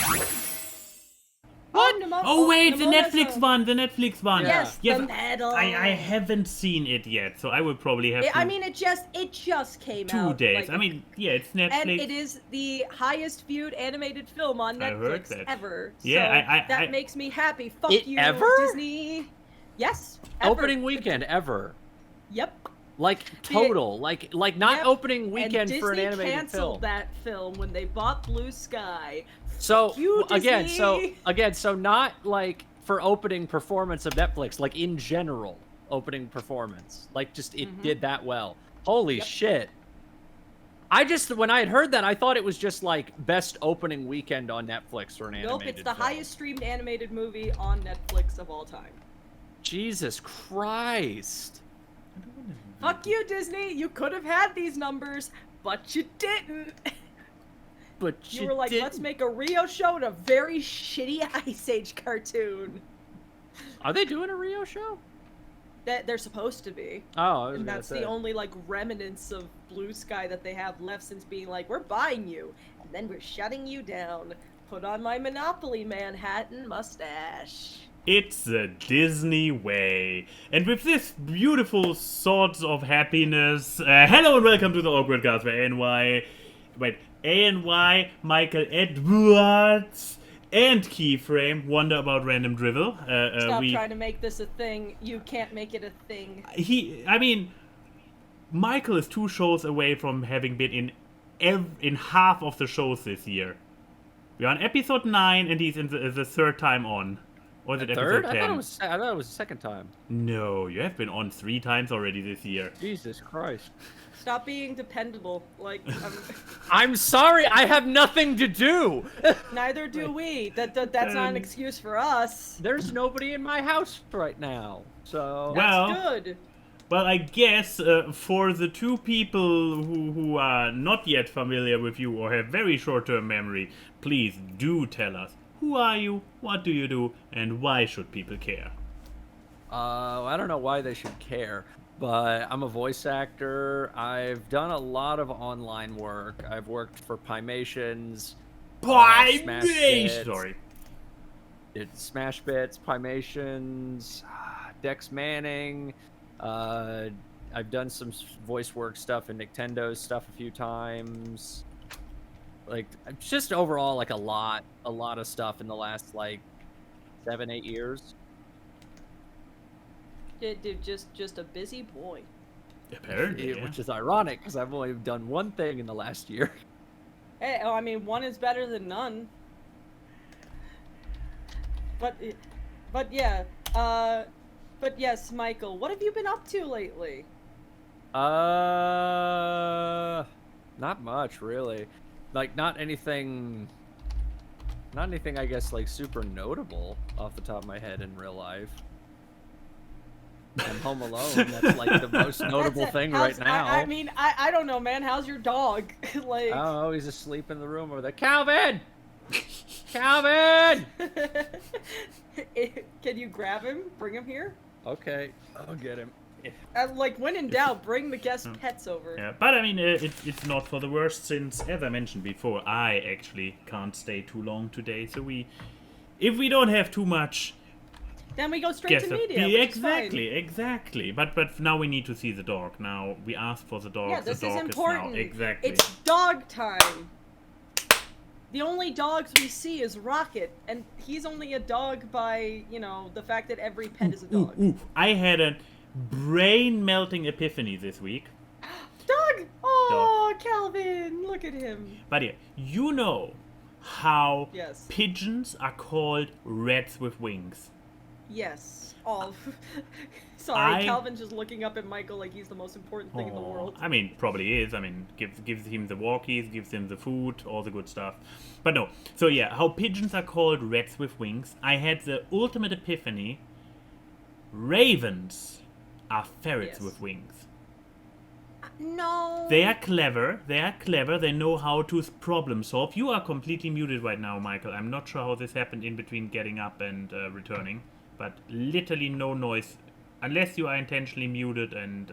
What? Oh wait, the Nimona's Netflix one, the Netflix one. Yes, Yeah, the but medal. I haven't seen it yet, so I would probably have to... I mean, it just came 2 out. days. Like, I mean, yeah, it's Netflix. and it is the highest viewed animated film on I heard Netflix that. ever. Yeah, so that makes me happy. Fuck It you, ever? Disney. Yes. Ever. Opening weekend ever. Yep. Like total, like not Yep. opening weekend and for an Disney animated canceled film. that film when they bought Blue Sky. So Fuck you, Disney. so not like for opening performance of Netflix, like in general opening performance, like just it did that well. Holy shit! When I had heard that, I thought it was just like best opening weekend on Netflix for an animated Nope, it's the film. highest streamed animated movie on Netflix of all time. Jesus Christ! Fuck you, Disney. You could have had these numbers, but you didn't. But you were like, let's make a Rio show and a very shitty Ice Age cartoon. Are they doing a Rio show? That they're supposed to be. Oh, and that's the only like remnants of Blue Sky that they have left since being like, we're buying you, and then we're shutting you down. Put on my Monopoly Manhattan mustache. It's the Disney way. And with this beautiful sort of happiness, hello and welcome to the AWKWARDCast where ANY, Michael Edwards, and Keyframe wonder about random drivel. Stop trying to make this a thing. You can't make it a thing. I mean, Michael is 2 shows away from having been in half of the shows this year. We're on episode 9 and he's in the 3rd time on. Or is it episode 10? I thought it was the 2nd time. No, you have been on 3 times already this year. Jesus Christ. Stop being dependable. Like, I'm sorry, I have nothing to do. Neither do we. That's not an excuse for us. There's nobody in my house right now, so that's good. Well, I guess for the 2 people who are not yet familiar with you or have very short-term memory, please do tell us. Who are you? What do you do? And why should people care? I don't know why they should care, but I'm a voice actor. I've done a lot of online work. I've worked for Pymations. Sorry. It's Smash Bits, Pymations, Dex Manning. I've done some voice work stuff in Nintendo's stuff a few times. Like, just overall, like a lot of stuff in the last, like, 7-8 years. Dude, just a busy boy. Apparently, yeah. Which is ironic, because I've only done one thing in the last year. Hey, I mean, one is better than none. But yeah, but yes, Michael, what have you been up to lately? Not much, really. Like, not anything, I guess, like, super notable off the top of my head in real life. I'm home alone. That's, like, the most notable thing right now. I mean, I don't know, man. How's your dog? Like... Oh, he's asleep in the room over there. Calvin! Calvin! Can you grab him? Bring him here? Okay, I'll get him. Like, when in doubt, bring the guest pets over. Yeah, but I mean, it's not for the worst, since, as I mentioned before, I actually can't stay too long today. So if we don't have too much, then we go straight to media. Exactly. But now we need to see the dog. Now we asked for the dog. Yeah, this the dog is important. Is now exactly. It's dog time. The only dogs we see is Rocket, and he's only a dog by, you know, the fact that every pet is a dog. I had a brain-melting epiphany this week. Dog! Oh, Calvin, look at him. But yeah, you know how Yes. pigeons are called rats with wings. Yes. Oh, sorry, Calvin's just looking up at Michael like he's the most important thing in the world. I mean, probably is. I mean, gives him the walkies, gives him the food, all the good stuff. But no. So yeah, how pigeons are called rats with wings. I had the ultimate epiphany. Ravens are ferrets with wings. No. They are clever. They know how to problem solve. You are completely muted right now, Michael. I'm not sure how this happened in between getting up and returning. But literally no noise. Unless you are intentionally muted and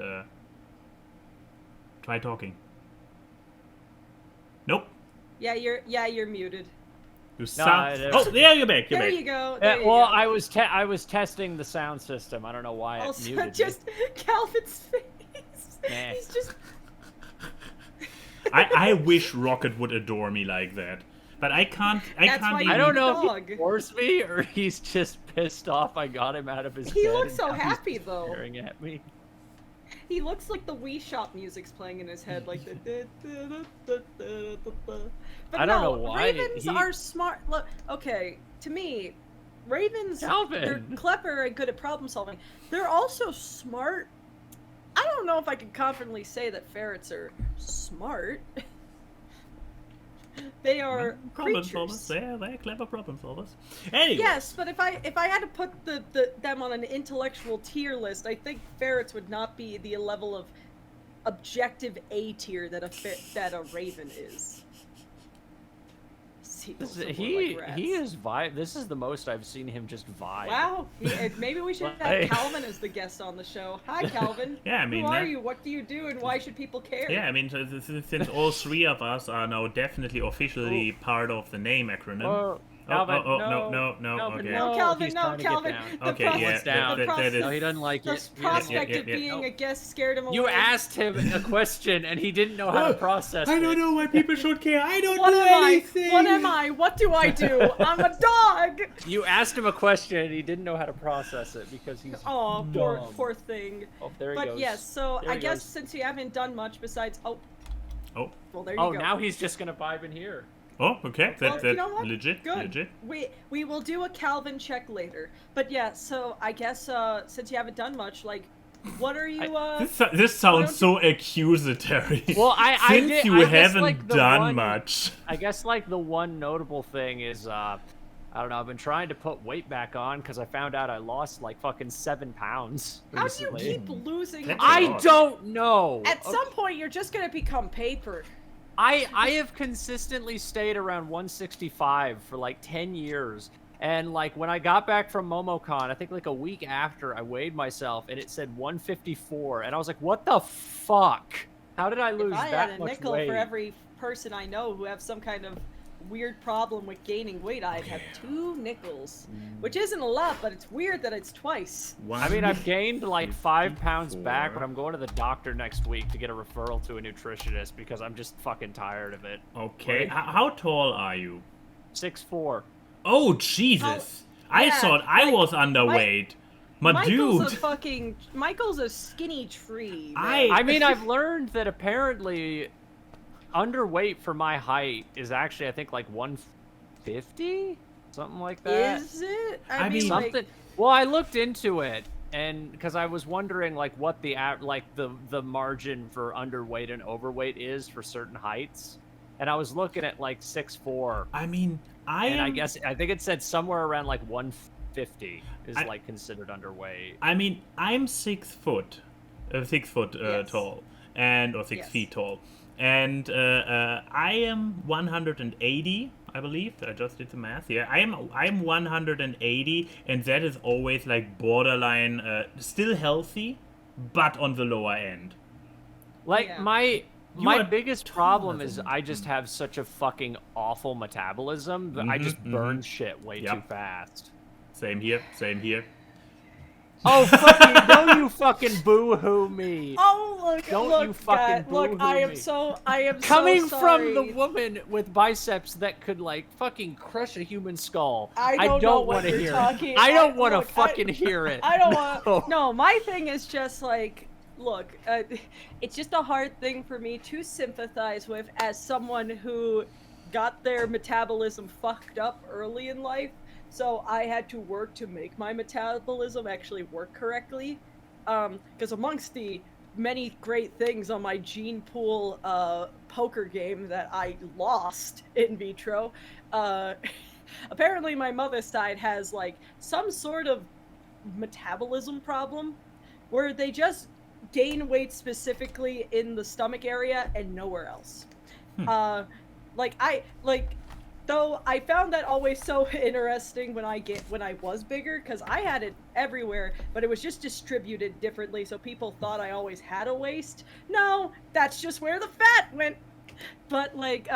try talking. Nope. Yeah, you're muted. You sound... there- Oh, there you're back. You're There back. you go. There you well, go. I was testing the sound system. I don't know why it Also, muted just Calvin's face. Nah. He's just. I wish Rocket would adore me like that, but I can't. That's why Even... me. I don't know Dog. if he adores me or he's just pissed off I got him out of his He bed. looks and so now he's happy, though. staring at me. He looks like the Wii Shop music's playing in his head, like the. But I don't no, know why Ravens are smart. Look, okay, to me, Ravens. Calvin. They're clever and good at problem solving. They're also smart. I don't know if I can confidently say that ferrets are smart. They are problem creatures. solvers. They're clever problem solvers. Anyway. Yes, but if I had to put them on an intellectual tier list, I think ferrets would not be the level of objective A tier that a raven is. Seagulls are more like rats. He is vibe. This is the most I've seen him just vibe. Wow, maybe we should have Calvin as the guest on the show. Hi, Calvin. Yeah, I mean, who are you? What do you do? And why should people care? Yeah, I mean, since all three of us are now definitely officially part of the name acronym. Calvin, no, Calvin, okay. No, Calvin, he's no, trying to get Calvin. down. The Okay, pros- yeah, down. the pros- No, he doesn't like the it. prospect yeah, of yeah. being a guest scared him away. You asked him a question and he didn't know how to process it. I don't know why people should care. I don't What do am anything. What am I? What do I do? I'm a dog! You asked him a question and he didn't know how to process it because he's Oh, dumb. poor thing. Oh, there he But goes. yes, so There I he guess goes. since you haven't done much besides Oh, well there you Oh, go. now he's just gonna vibe in here. oh, okay. Well, That's you know what? legit. Good. Legit. We will do a Calvin check later. But yeah, so I guess since you haven't done much, like, what are you? This sounds so accusatory. Well, Since did- you I guess, haven't like, the done one- much. I guess like the one notable thing is I don't know. I've been trying to put weight back on because I found out I lost like fucking 7 pounds How do you recently. keep losing? That's I God. don't know. At some point, you're just gonna become paper. I have consistently stayed around 165 for like 10 years. And like when I got back from MomoCon, I think like a week after, I weighed myself and it said 154. And I was like, what the fuck? How did I lose If I that had a much nickel weight? for every person I know who have some kind of weird problem with gaining weight, I'd have 2 nickels. Which isn't a lot, but it's weird that it's twice. I mean, I've gained like 5 pounds back, but I'm going to the doctor next week to get a referral to a nutritionist because I'm just fucking tired of it. Okay. Right? How tall are you? 6'4". Oh, Jesus. I yeah, thought I like, was underweight. But Michael's dude. Michael's a skinny tree. I mean, I've learned that apparently underweight for my height is actually, I think, like 150? Something like that. Is it? I mean, like, Something. Well, I looked into it, and because I was wondering, like, what the the margin for underweight and overweight is for certain heights, and I was looking at like 6'4". I mean, I think it said somewhere around like 150 is like considered underweight. I mean, I'm 6 foot, 6 foot Yes. tall, or 6 Yes. feet tall, and I am 180, I believe. I just did the math. Yeah, I'm 180, and that is always like borderline, still healthy, but on the lower end. Like Yeah. my You are biggest problem is taller I just have such a fucking awful metabolism that I just burn shit way too Yep. fast. Same here. Same here. Oh, fucking, don't you fucking boo-hoo me. Oh look! Don't look, you fucking God, look! boo-hoo I am me. so Coming so from sorry. the woman with biceps that could like fucking crush a human skull. I don't know what want to you're hear talking- it. I don't want to look, fucking hear it. I don't want. No. No, my thing is just like, look, it's just a hard thing for me to sympathize with as someone who got their metabolism fucked up early in life. So I had to work to make my metabolism actually work correctly. Because amongst the many great things on my gene pool poker game that I lost in vitro, apparently my mother's side has like some sort of metabolism problem where they just gain weight specifically in the stomach area and nowhere else. Though I found that always so interesting when I was bigger, because I had it everywhere, but it was just distributed differently, so people thought I always had a waist. No, that's just where the fat went. But like,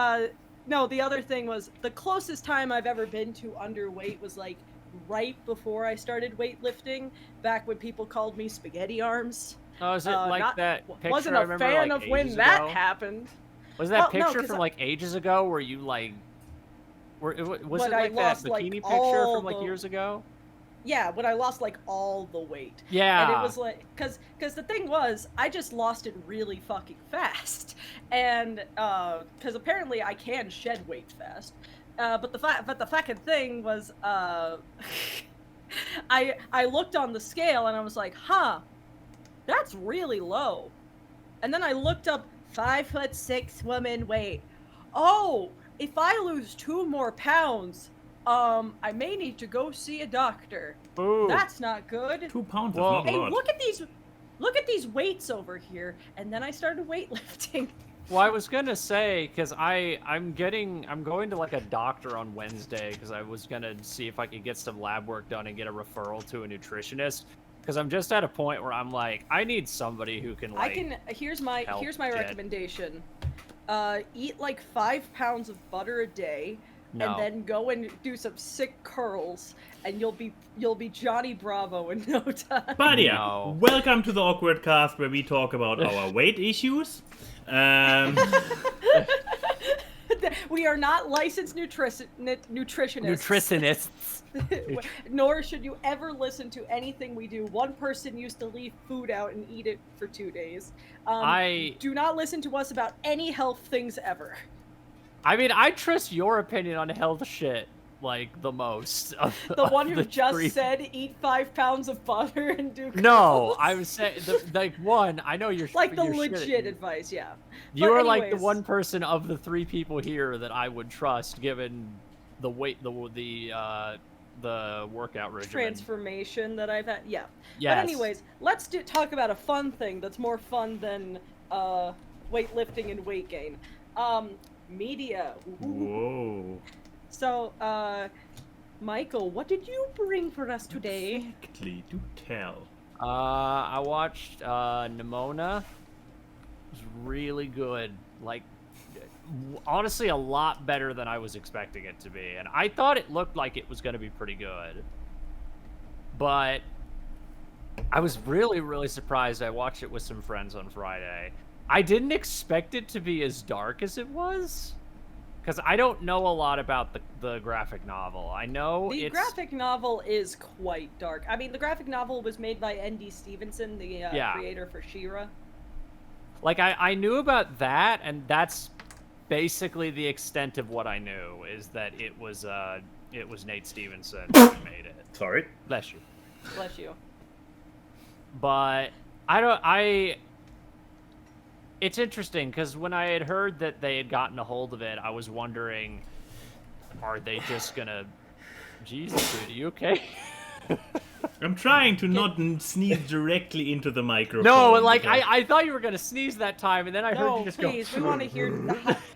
no, the other thing was the closest time I've ever been to underweight was like right before I started weightlifting, back when people called me spaghetti arms. Oh, is it like that picture Wasn't I a remember fan like of when ages that ago? happened. Was that Well, no, picture 'cause from like ages ago where you like was it When I like that lost, bikini like, picture all from like the- years ago? Yeah, when I lost like all the weight. Yeah. And it was like, cause the thing was, I just lost it really fucking fast, and cause apparently I can shed weight fast, but the fucking thing was, I looked on the scale and I was like, huh, that's really low, and then I looked up 5'6" woman weight. Oh, if I lose 2 more pounds, I may need to go see a doctor. Ooh. That's not good. 2 pounds Well- is not Hey, a lot. look at these weights over here. And then I started weightlifting. Well, I was gonna say, because I'm going to like a doctor on Wednesday, because I was gonna see if I could get some lab work done and get a referral to a nutritionist. Because I'm just at a point where I'm like, I need somebody who can like. Here's my help get- recommendation. Eat like 5 pounds of butter a day, No. and then go and do some sick curls, and you'll be Johnny Bravo in no time. But yeah, No. welcome to the Awkward Cast, where we talk about our weight issues. We are not licensed nutritionists. Nutritionists. Nor should you ever listen to anything we do. One person used to leave food out and eat it for 2 days. Do not listen to us about any health things ever. I mean, I trust your opinion on health shit like the most. The one who the just three. said eat 5 pounds of butter and do curls. No, I was saying like one. I know you're like the you're legit advice, yeah. You But are like the anyways, one person of the 3 people here that I would trust, given the weight, the workout regimen. transformation that I've had. Yeah. Yes. But anyways, let's talk about a fun thing that's more fun than weightlifting and weight gain. Media. Ooh. Whoa. So, Michael, what did you bring for us today? Exactly, do tell. I watched Nimona. It was really good. Like, honestly, a lot better than I was expecting it to be. And I thought it looked like it was going to be pretty good. But I was really, really surprised. I watched it with some friends on Friday. I didn't expect it to be as dark as it was. Because I don't know a lot about the graphic novel. I know The graphic novel is quite dark. I mean, the graphic novel was made by N.D. Stevenson, the creator for She-Ra. Like, I knew about that, and that's basically the extent of what I knew, is that it was Nate Stevenson who made it. Sorry. Bless you. Bless you. But it's interesting, because when I had heard that they had gotten a hold of it, I was wondering, are they just gonna... Jesus, dude, are you okay? I'm trying to not sneeze directly into the microphone. No, like, because- I thought you were gonna sneeze that time, and then I heard No, you just please, go...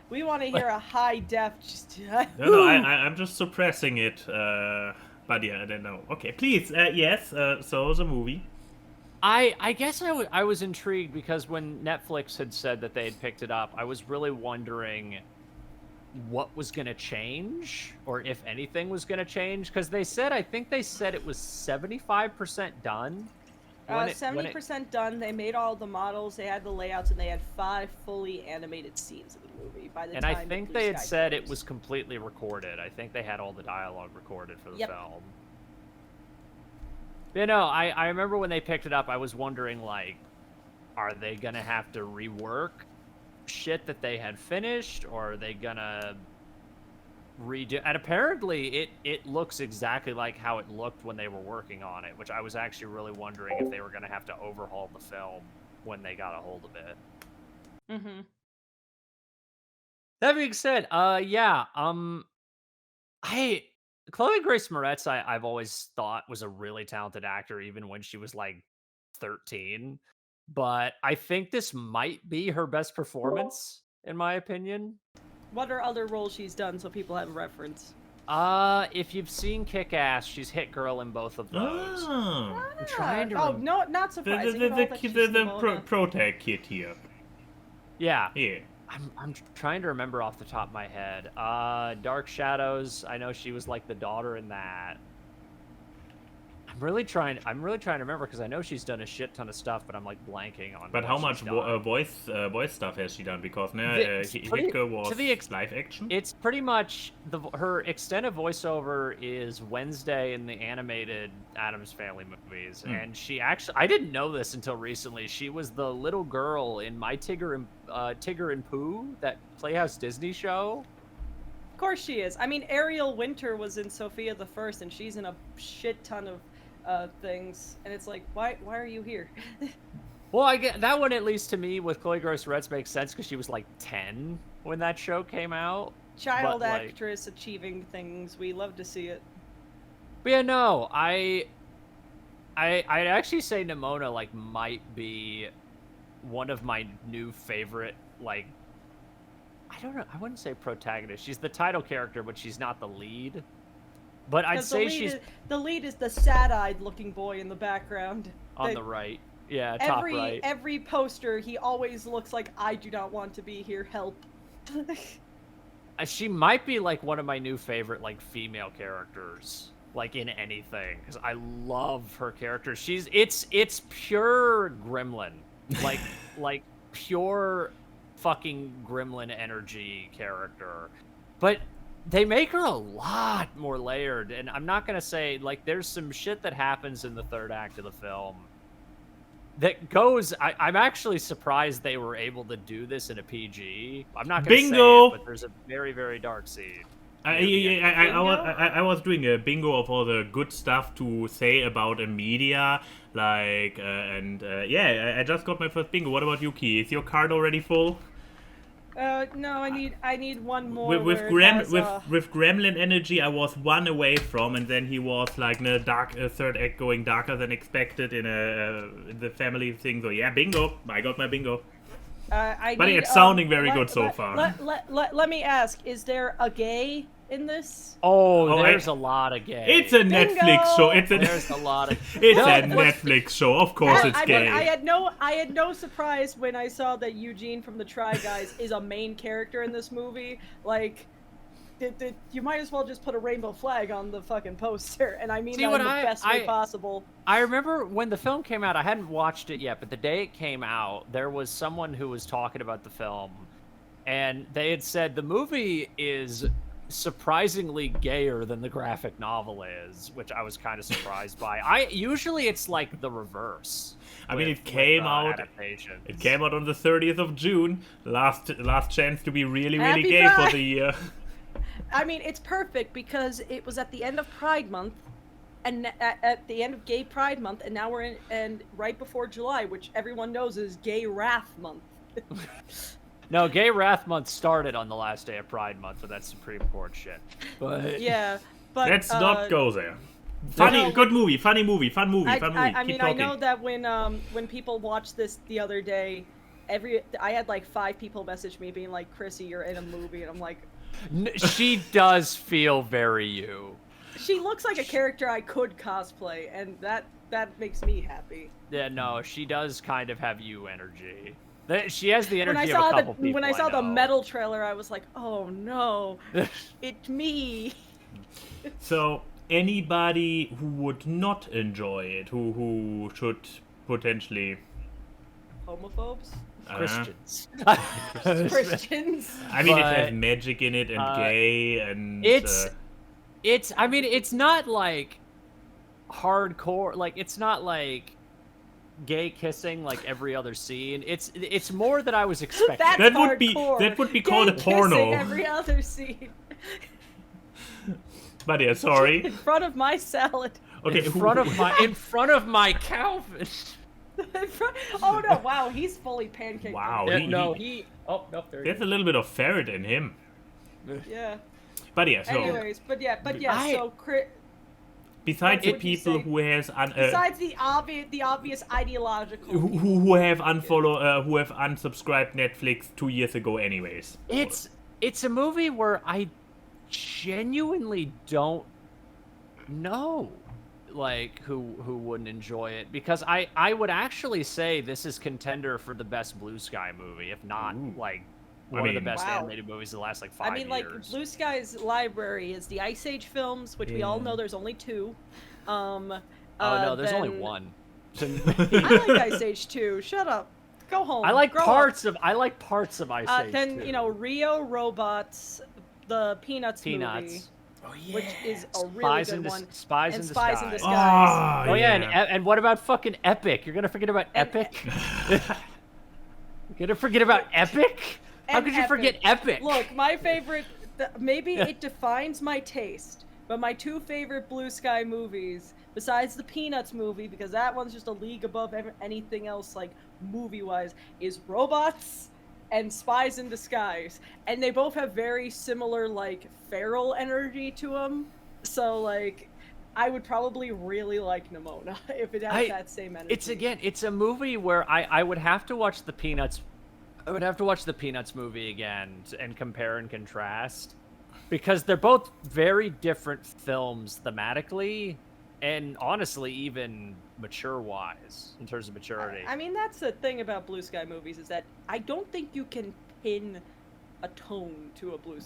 we want to hear a high def. Just No, I'm just suppressing it. But yeah, I don't know. Okay, please, yes. So the movie. I guess I was intrigued because when Netflix had said that they had picked it up, I was really wondering what was going to change, or if anything was going to change, because I think they said it was 75% done. 70% done. They made all the models, they had the layouts, and they had 5 fully animated scenes of the movie by the And time I think Blue they had Sky said it closed. was completely recorded. I think they had all the dialogue recorded for the Yep. film. You know, I remember when they picked it up, I was wondering, like, are they going to have to rework shit that they had finished, or are they going to redo? And apparently it looks exactly like how it looked when they were working on it, which I was actually really wondering if they were going to have to overhaul the film when they got a hold of it. Mm-hmm. That being said, Chloe Grace Moretz, I've always thought was a really talented actor, even when she was like 13. But I think this might be her best performance, in my opinion. What are other roles she's done so people have a reference? If you've seen Kick-Ass, she's Hit Girl in both of those. Oh. I'm trying to Oh, no, not surprising. The Protag kit here. Yeah. Yeah. I'm trying to remember off the top of my head. Dark Shadows. I know she was like the daughter in that. I'm really trying to remember because I know she's done a shit ton of stuff, but I'm like blanking on. But what how she's much done. voice stuff has she done? Because now pretty- Hitker was to the live action. It's pretty much her extended voiceover is Wednesday in the animated Addams Family movies, and she actually I didn't know this until recently. She was the little girl in My Tigger and Pooh, that Playhouse Disney show. Of course she is. I mean, Ariel Winter was in Sophia the First, and she's in a shit ton of things, and it's like, why are you here? Well, I get that one, at least to me, with Chloe Grace Moretz makes sense because she was like 10 when that show came out. Child But, like- actress achieving things. We love to see it. But yeah, no, I'd actually say Nimona like might be one of my new favorite, like, I don't know, I wouldn't say protagonist. She's the title character, but she's not the lead. But I'd 'Cause say she's the lead is the sad-eyed looking boy in the background. on That the right. Yeah, top right. Every poster, he always looks like, I do not want to be here, help. She might be like one of my new favorite like female characters, like in anything, because I love her character. It's pure gremlin, like pure fucking gremlin energy character, but they make her a lot more layered. And I'm not gonna say, like, there's some shit that happens in the third act of the film that goes. I'm actually surprised they were able to do this in a PG. I'm not gonna say Bingo! it, but there's a very, very dark scene. I was doing a bingo of all the good stuff to say about a media, like, I just got my first bingo. What about you, Key? Is your card already full? No, I need one more. With where it has, Gremlin energy, I was one away from, and then he was like in a third act going darker than expected in the family thing. So yeah, bingo! I got my bingo. But it's sounding very good so far. Let me ask: is there a gay in this? Oh, there's a lot of gay. It's a Netflix show. There's a lot of. It's a Netflix show. Of course, it's gay. I had no surprise when I saw that Eugene from the Try Guys is a main character in this movie. Like, you might as well just put a rainbow flag on the fucking poster, and I mean that in the best way possible. I remember when the film came out, I hadn't watched it yet, but the day it came out, there was someone who was talking about the film, and they had said the movie is surprisingly gayer than the graphic novel is, which I was kind of surprised by. Usually it's like the reverse. I mean, it came out. It came out on the 30th of June. Last chance to be really Happy gay Pride. for the year. I mean, it's perfect because it was at the end of Pride Month, and at the end of Gay Pride Month, and now we're in right before July, which everyone knows is Gay Wrath Month. No, Gay Wrath Month started on the last day of Pride Month for that Supreme Court shit. But yeah, but let's not go there. Funny, good movie, funny movie, fun movie. I mean, Keep talking. I know that when people watched this the other day, I had like 5 people message me being like, "Chrissy, you're in a movie," and I'm like, she does feel very you. she looks like a character I could cosplay, and that makes me happy. Yeah, no, she does kind of have you energy. She has the energy When I of a saw couple people when I saw know. the metal trailer, I was like, "Oh no, it's me." So anybody who would not enjoy it, who should potentially Homophobes? Christians. Christians? I mean, it But, has magic in it and gay and it's I mean, it's not like hardcore, like it's not like gay kissing like every other scene. It's more that I was expecting. That's that hardcore. would be called a Gay porno. kissing every other scene. But yeah, sorry. In front of my salad. Okay, in front of my Calvin. Oh no! Wow, he's fully pancaked. Wow. Oh no, there he There's a little bit of ferret in him. Yeah. But yeah, so Anyways, but yeah. besides what the would you people say? who has Besides the obvious ideological. who have unsubscribed Netflix 2 years ago, anyways. It's a movie where I genuinely don't know like who wouldn't enjoy it, because I would actually say this is contender for the best Blue Sky movie, if not like one of the best Wow. animated movies of the last like 5 years. like Blue Sky's library is the Ice Age films, which we all know there's only 2. Oh no, there's only then- one. I like Ice Age 2. Shut up. Go home. I like Grow parts up. of Ice Age. Then too. Rio Robots, the Peanuts movie, Peanuts. Oh yeah. which is a really Spies good in one. Spies and in Spies in Disguise. Disguise. Oh yeah, and what about fucking Epic? You're gonna forget about Epic? You're gonna forget about Epic? How And could you forget Epic? Look, my favorite. Maybe it defines my taste, but my 2 favorite Blue Sky movies, besides the Peanuts movie, because that one's just a league above anything else, like movie-wise, is Robots and Spies in Disguise, and they both have very similar like feral energy to them. So like, I would probably really like Nimona if it has that same energy. It's a movie where I would have to watch the Peanuts. I would have to watch the Peanuts movie again and compare and contrast, because they're both very different films thematically, and honestly, even mature-wise in terms of maturity. I mean, that's the thing about Blue Sky movies, is that I don't think you can pin a tone to a Blue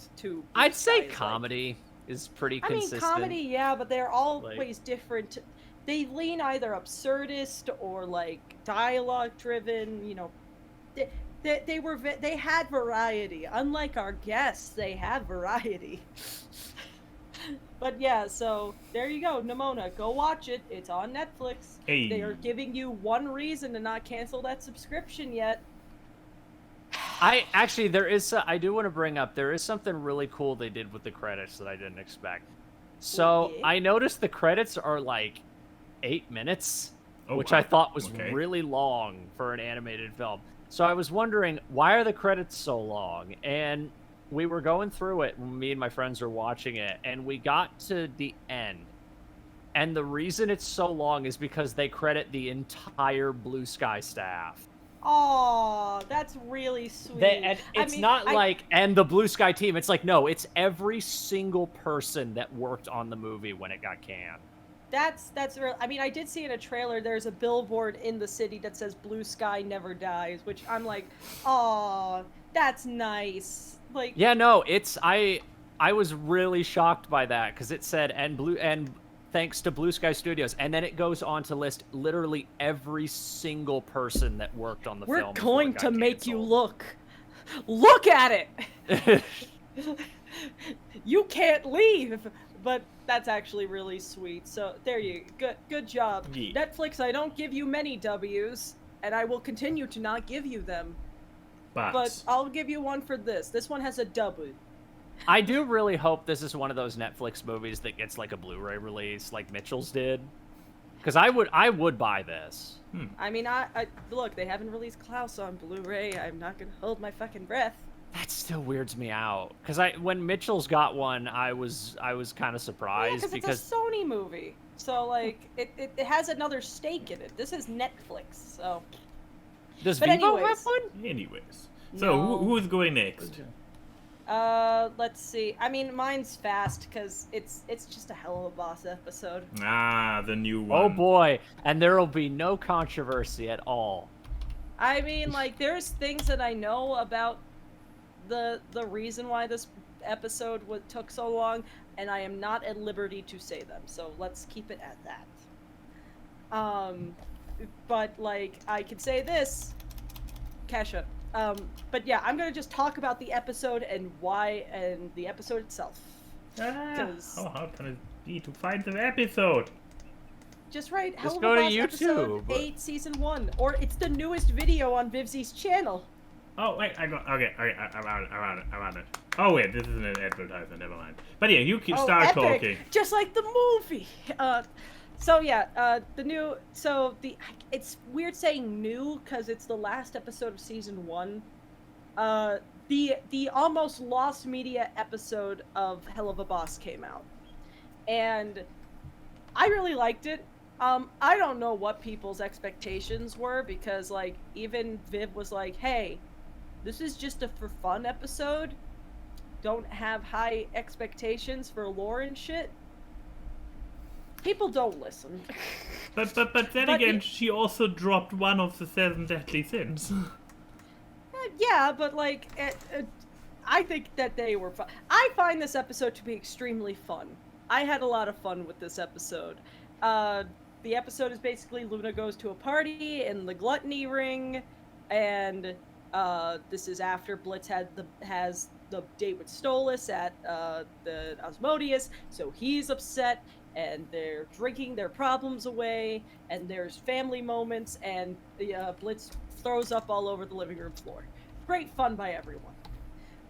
I'd say Sky's, comedy is pretty I consistent. mean, comedy, yeah, but they're always different. They lean either absurdist or like dialogue-driven. You know, they had variety. Unlike our guests, they have variety. But yeah, so there you go, Nimona. Go watch it. It's on Netflix. Hey. They are giving you one reason to not cancel that subscription yet. I do want to bring up, there is something really cool they did with the credits that I didn't expect. So Yeah. I noticed the credits are like 8 minutes, which wow. I thought was Okay. really long for an animated film. So I was wondering, why are the credits so long? And we were going through it, me and my friends were watching it, and we got to the end. And the reason it's so long is because they credit the entire Blue Sky staff. Oh, that's really sweet. And it's not like, and the Blue Sky team. It's like, no, it's every single person that worked on the movie when it got canned. That's real. I mean, I did see in a trailer there's a billboard in the city that says "Blue Sky Never Dies," which I'm like, oh, that's nice. Like, Yeah, no, I was really shocked by that, because it said and thanks to Blue Sky Studios, and then it goes on to list literally every single person that worked on the we're film. before going it got to make you canceled. look at it. You can't leave. But that's actually really sweet. So there you good job. Yeah. Netflix, I don't give you many W's, and I will continue to not give you them. But I'll give you one for this. This one has a W. I do really hope this is one of those Netflix movies that gets like a Blu-ray release, like Mitchell's did, because I would buy this. I mean, I look, they haven't released Klaus on Blu-ray. I'm not gonna hold my fucking breath. That still weirds me out, because when Mitchell's got one, I was kind of surprised, Yeah, because it's a Sony movie. So like, it has another stake in it. This is Netflix, so. Does But Vivo anyways. have one? Anyways, so No. who is going next? Let's see. I mean, mine's fast because it's just a hell of a boss episode. Ah, the new one. Oh boy, and there will be no controversy at all. I mean, like, there's things that I know about the reason why this episode took so long, and I am not at liberty to say them. So let's keep it at that. But like, I could say this, Kesha. But yeah, I'm gonna just talk about the episode and why, and the episode itself. How hard can it be to find the episode? Just write Just Hell of a go to Boss episode YouTube. 8 season 1, or it's the newest video on Vivzi's channel. Oh wait, I'm on it. Oh wait, this isn't an advertisement. Never mind. But yeah, you start epic. talking. Just like the movie. So yeah, it's weird saying new because it's the last episode of season 1. The almost lost media episode of Hell of a Boss came out, and I really liked it. I don't know what people's expectations were, because like even Viv was like, "Hey, this is just a for fun episode. Don't have high expectations for lore and shit." People don't listen. But then But again, she also dropped one of the 7 deadly sins. Yeah, but like, I think that they were fun. I find this episode to be extremely fun. I had a lot of fun with this episode. The episode is basically Luna goes to a party in the gluttony ring, and this is after Blitz has the date with Stolas at the Osmodeus, so he's upset, and they're drinking their problems away, and there's family moments, and Blitz throws up all over the living room floor. Great fun by everyone.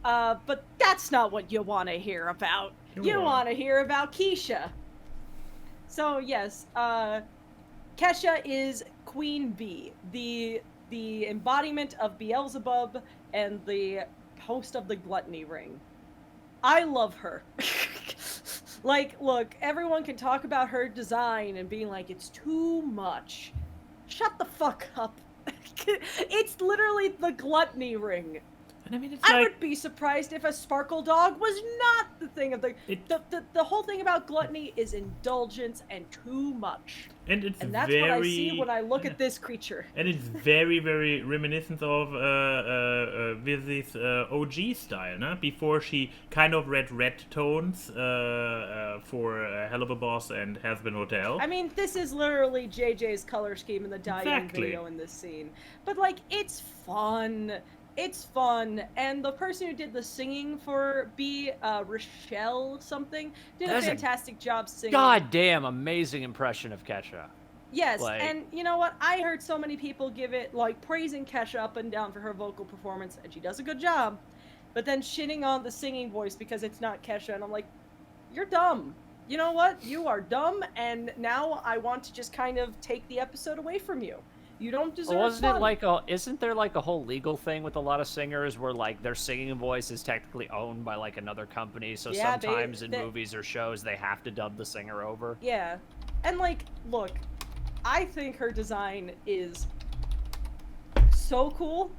But that's not what you want to hear about. You want to hear about Keisha. So yes, Kesha is Queen Bee, the embodiment of Beelzebub and the host of the Gluttony Ring. I love her. Like, look, everyone can talk about her design and being like, it's too much. Shut the fuck up. It's literally the Gluttony Ring. And I mean, it's I like... would be surprised if a sparkle dog was not the thing of the whole thing about gluttony is indulgence and too much. And that's what I see when I look at this creature. And it's very, very reminiscent of Vizzy's OG style, no? Before she kind of read red tones for Hell of a Boss and Has Been Hotel. I mean, this is literally JJ's color scheme in the Diane video in this scene. But, like, it's fun. It's fun, and the person who did the singing for B, Rochelle something, did a fantastic job singing. Goddamn amazing impression of Kesha. Yes, and you know what? I heard so many people give it, like, praising Kesha up and down for her vocal performance, and she does a good job, but then shitting on the singing voice because it's not Kesha, and I'm like, you're dumb. You know what? You are dumb, and now I want to just kind of take the episode away from you. You don't deserve fun. Isn't there like a whole legal thing with a lot of singers where like their singing voice is technically owned by like another company, so sometimes in movies or shows they have to dub the singer over? Yeah. And like, look, I think her design is so cool,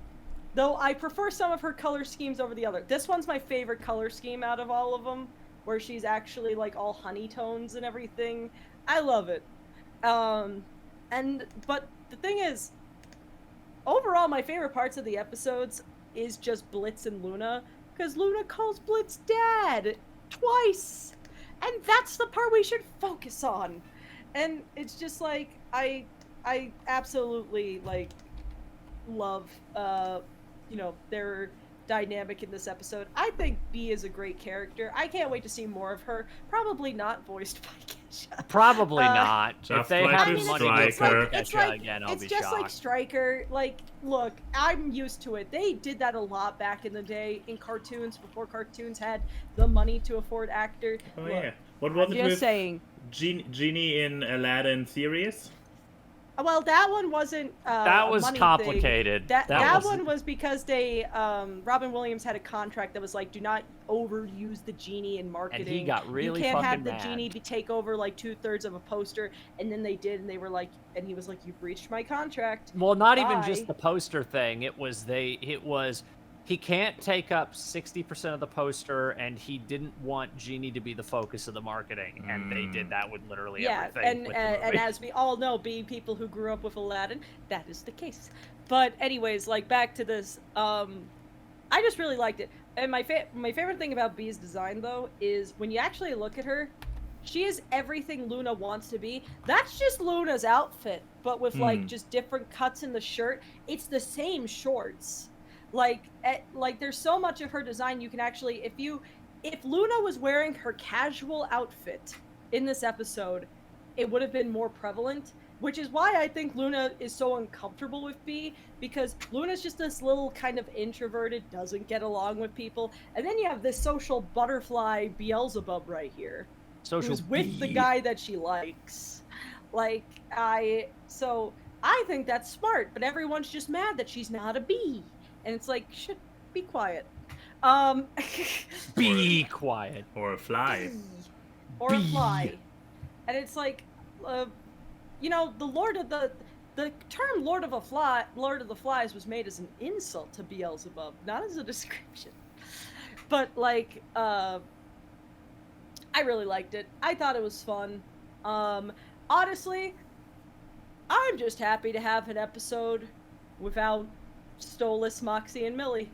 though I prefer some of her color schemes over the other. This one's my favorite color scheme out of all of them, where she's actually like all honey tones and everything. I love it. But the thing is, overall, my favorite parts of the episodes is just Blitz and Luna, because Luna calls Blitz Dad twice, and that's the part we should focus on. And it's just like, I absolutely like love their dynamic in this episode. I think Bee is a great character. I can't wait to see more of her. Probably not voiced by Kesha. Probably not. If they like have money to Striker. Kesha again, I'll be shocked. It's just like Striker. Like, look, I'm used to it. They did that a lot back in the day in cartoons, before cartoons had the money to afford actors. Oh, look, yeah. What was I'm it just with saying. Genie in Aladdin series? Well, that one wasn't that was a money complicated. Thing. That one was because they Robin Williams had a contract that was like, do not overuse the genie in marketing. And he got really You can't fucking have the mad. genie take over like 2/3 of a poster, and then they did, and they were like, and he was like, you've breached my contract. Well, not Bye. even just the poster thing. It was he can't take up 60% of the poster, and he didn't want Genie to be the focus of the marketing, and they did that with literally everything. And as we all know, being people who grew up with Aladdin, that is the case. But anyways, like, back to this, I just really liked it. And my favorite thing about Bee's design, though, is when you actually look at her, she is everything Luna wants to be. That's just Luna's outfit, but with like just different cuts in the shirt. It's the same shorts. Like there's so much of her design you can actually, if Luna was wearing her casual outfit in this episode, it would have been more prevalent, which is why I think Luna is so uncomfortable with Bee, because Luna's just this little kind of introverted, doesn't get along with people, and then you have this social butterfly Beelzebub right here, who's with the guy that she likes. So I think that's smart, but everyone's just mad that she's not a bee. And it's like, shit, be quiet. Be quiet. Or a fly. Or a fly. And it's like, the term Lord of the Flies was made as an insult to Beelzebub, not as a description. But like, I really liked it. I thought it was fun. Honestly, I'm just happy to have an episode without Stolas, Moxie, and Millie.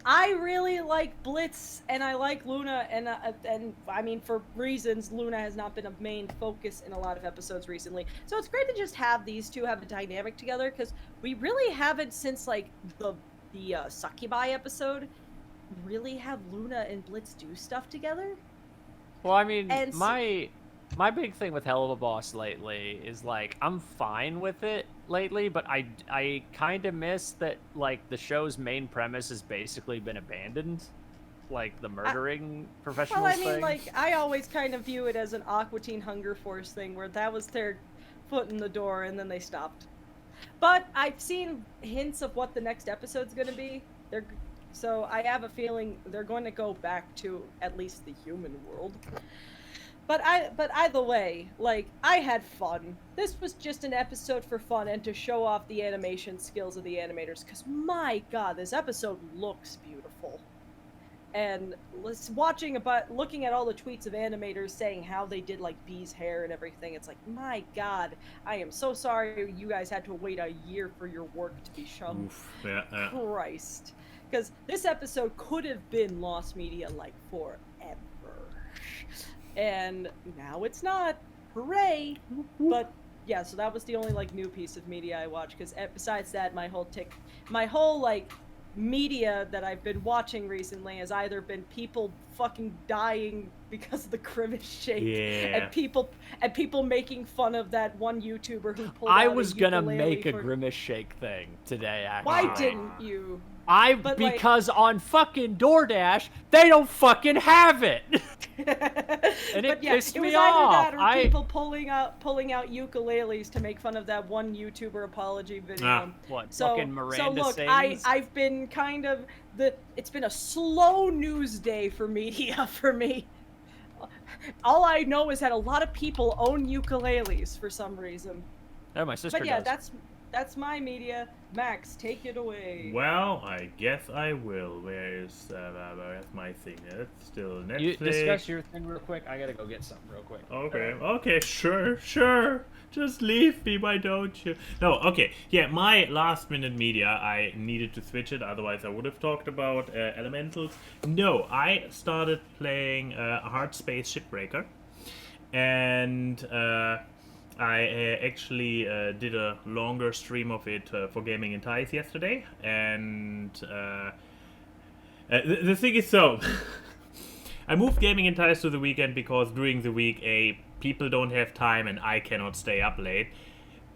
I really like Blitz and I like Luna, and I mean, for reasons, Luna has not been a main focus in a lot of episodes recently. So it's great to just have these two have a dynamic together, because we really haven't, since like the Succubi episode, really have Luna and Blitz do stuff together. Well, I mean, And my big thing with Hell of a Boss lately is, like, I'm fine with it lately, but I kind of miss that, like, the show's main premise has basically been abandoned. Like, the murdering professionals well, I mean, thing. like, I always kind of view it as an Aqua Teen Hunger Force thing, where that was their foot in the door and then they stopped. But I've seen hints of what the next episode's gonna be. So I have a feeling they're going to go back to at least the human world. But either way, like, I had fun. This was just an episode for fun and to show off the animation skills of the animators, because my god, this episode looks beautiful. And looking at all the tweets of animators saying how they did, like, Bee's hair and everything, it's like, my god, I am so sorry you guys had to wait a year for your work to be shown. Oof, yeah. Christ. Because this episode could have been lost media, like, forever. And now it's not. Hooray! But yeah, so that was the only, like, new piece of media I watched, because besides that, my whole like media that I've been watching recently has either been people fucking dying because of the Grimace shake, and people making fun of that one YouTuber who pulled out I was gonna ukulele make a for... Grimace shake thing today, actually. Why didn't you? Because on fucking DoorDash, they don't fucking have it. And it pissed me off. Either that or people pulling out ukuleles to make fun of that one YouTuber apology video. Fucking Miranda look, sings? I've been kind of it's been a slow news day for media for me. All I know is that a lot of people own ukuleles for some reason. Oh, my sister But yeah, does. that's my media. Max, take it away. Well, I guess I will. Where's my thing? It's still Netflix. You discuss your thing real quick. I gotta go get something real quick. Okay, sure. Just leave me, why don't you? No, okay. Yeah, my last minute media, I needed to switch it, otherwise I would have talked about Elementals. No, I started playing Hard Space Shipbreaker. And I actually did a longer stream of it for Gaming in Ties yesterday. And the thing is, so I moved Gaming in Ties to the weekend because during the week, people don't have time and I cannot stay up late.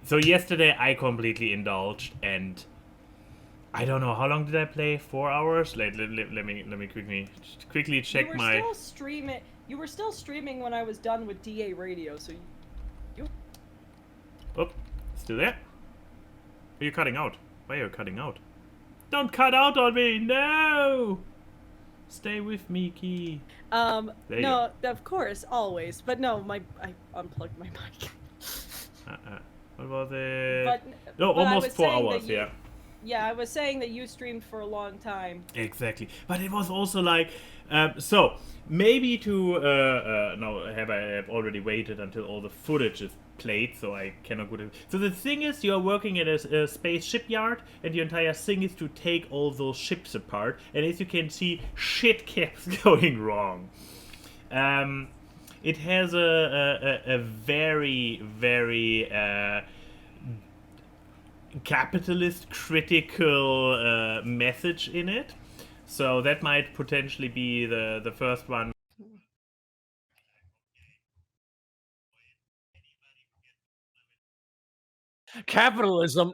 So yesterday I completely indulged, and I don't know, how long did I play? 4 hours? Let me quickly check You were still streaming when I was done with DA Radio, so you... Oh, still there? Are you cutting out? Why are you cutting out? Don't cut out on me! No! Stay with me, Key. No, of course, always. But no, I unplugged my mic. What was it? But almost 4 hours, yeah. Yeah, I was saying that you streamed for a long time. Exactly. But it was also like, so, maybe to, no, I have already waited until all the footage is played, so I cannot go to... So the thing is, you are working at a space shipyard, and your entire thing is to take all those ships apart, and as you can see, shit keeps going wrong. It has a very, very capitalist critical message in it, so that might potentially be the first one. Capitalism.